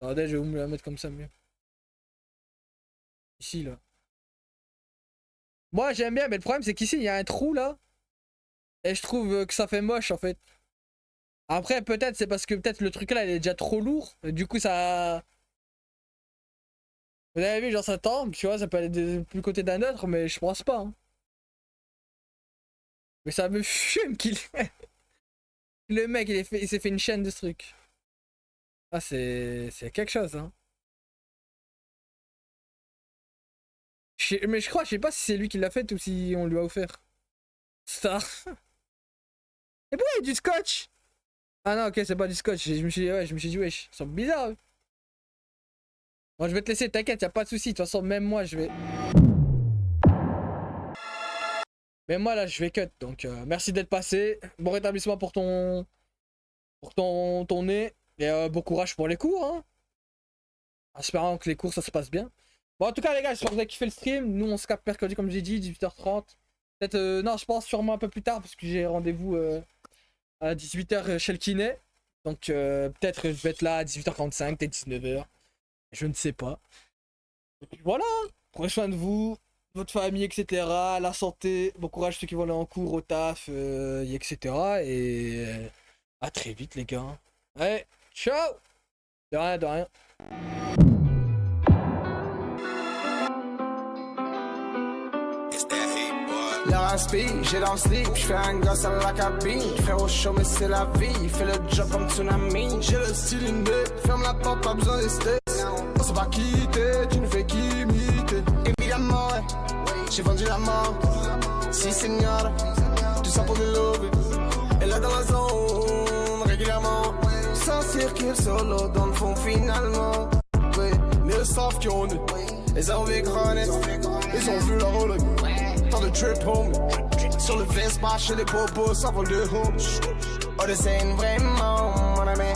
Attendez, je vais me la mettre comme ça mieux. Ici là. Moi j'aime bien, mais le problème c'est qu'ici il y a un trou là. Et je trouve que ça fait moche en fait. Après, peut-être c'est parce que peut-être le truc là il est déjà trop lourd. Et du coup, ça. Vous avez vu, genre ça tombe, tu vois, ça peut aller plus côté d'un autre, mais je pense pas. Hein. Mais ça me fume qu'il. Le mec il s'est fait une chaîne de ce truc. Ah, c'est quelque chose, hein. Mais je crois, je sais pas si c'est lui qui l'a fait ou si on lui a offert. Star. Et pourquoi il y a du scotch? Ah non, ok, c'est pas du scotch. Je me suis dit, wesh, ils sont bizarres. Bon, je vais te laisser, t'inquiète, y'a pas de soucis. De toute façon, même moi, je vais. Même moi, là, je vais cut. Donc, merci d'être passé. Bon rétablissement pour ton nez. Et bon courage pour les cours, hein. En espérant que les cours, ça se passe bien. Bon, en tout cas, les gars, j'espère que vous avez kiffé le stream. Nous, on se capte mercredi, comme j'ai dit, 18h30. Peut-être, non, je pense sûrement un peu plus tard, parce que j'ai rendez-vous à 18h chez le kiné. Donc, peut-être je vais être là à 18h45, peut-être 19h. Je ne sais pas. Et puis voilà, prenez soin de vous, votre famille, etc. La santé, bon courage ceux qui vont aller en cours, au taf, etc. Et à très vite, les gars. Allez, ciao! De rien, de rien. Leur inspire, j'ai dans le slip, j'fais un gosse à la cabine. Frérot chaud mais c'est la vie, fais le job comme tsunami. J'ai le style indé, ferme la porte, pas besoin d'ester. On s'est pas quitté, tu ne fais qu'imiter. Évidemment, ouais, j'ai vendu la mort. Si seigneur, tout ça pour des lobbies. Et là dans la zone, régulièrement. Sans circuit solo dans le fond finalement. Oui, mais le savent qui on est. Les envies grenades, ils ont vu leur rôle. Tant de trip home. Sur le Vespa, chez les bobos, ça vole de home. Oh, de scène vraiment, mon ami.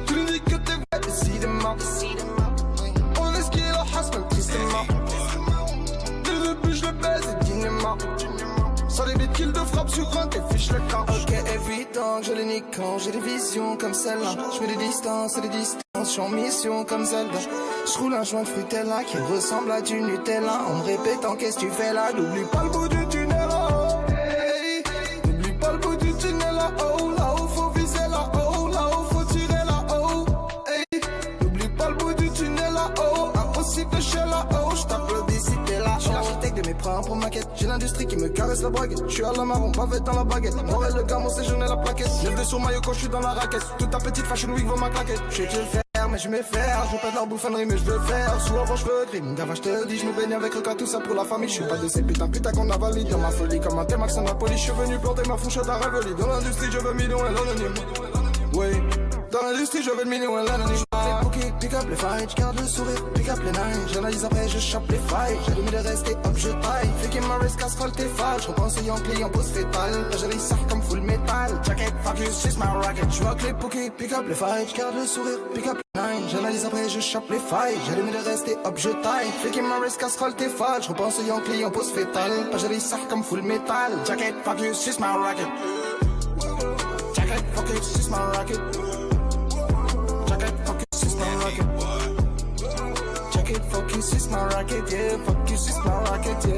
Tu nous dis que t'es vrai, décidément. On est ce qu'il a, hasman, tristement. Dès le début, je le baise, dignement. Sans les bêtes qu'ils de frappe sur un, t'es fiches le camp. Ok, évident que je les nique quand j'ai des visions comme celle-là. Je fais des distances et des distances, je suis en mission comme Zelda. Je roule un joint de Frutella qui ressemble à du Nutella. En me répétant qu'est-ce que tu fais là, n'oublie pas le bout du tunnel là-haut. Hey, n'oublie pas le bout du tunnel là-haut. Là-haut faut viser là-haut, là-haut faut tirer là-haut. Hey, n'oublie pas le bout du tunnel là-haut. Impossible de chez là-haut, je t'applaudis si t'es là. Je suis l'architecte de mes propres maquettes. J'ai l'industrie qui me caresse la baguette. Je suis à la marron, bavette dans la baguette. Morel le gamin, c'est jaune et la plaquette. Lève de sur maillot quand je suis dans la raquette. Toute ta petite fashion week va ma claquette. Je sais que je le fais. Mais je vais faire, je veux pas de leur bouffonnerie mais je veux faire. Sous avant je veux crime, gava je te dis, je me baigne avec le cas, tout ça pour la famille. Je suis pas de ces putains qu'on a validé dans ma folie. Comme un T-Max en Napoli, je suis venu planter ma fourchette à Rivoli. Dans l'industrie je veux millions et l'anonyme. Oui, dans l'industrie je veux le million et l'anonyme. Les bouquets, pick up les fights, je garde le sourire, pick up les nines. J'analyse après, je chope les failles. J'ai donné de rester hop, je taille. Fait qu'il m'a reste casserole tes falles. Je repense ayant client pose fétale. J'ai ça comme full métal. Jacket, fuck you, she's my rocket. Je vois que les bouquets, pick up les fights, je garde le sourire, pick up les nines. J'analyse après, je chope les failles. J'ai donné de rester hop, je taille. Fait qu'il m'a reste casserole tes falles. Je repense ayant client pose fétale. J'ai ça comme full métal. Jacket, fuck you, she's my rocket. Jacket, fuck you, she's my rocket. Jacket, fuck you, she's my rocket. Jacket, fuck you, she's my rocket, yeah. Fuck you, she's my rocket, yeah.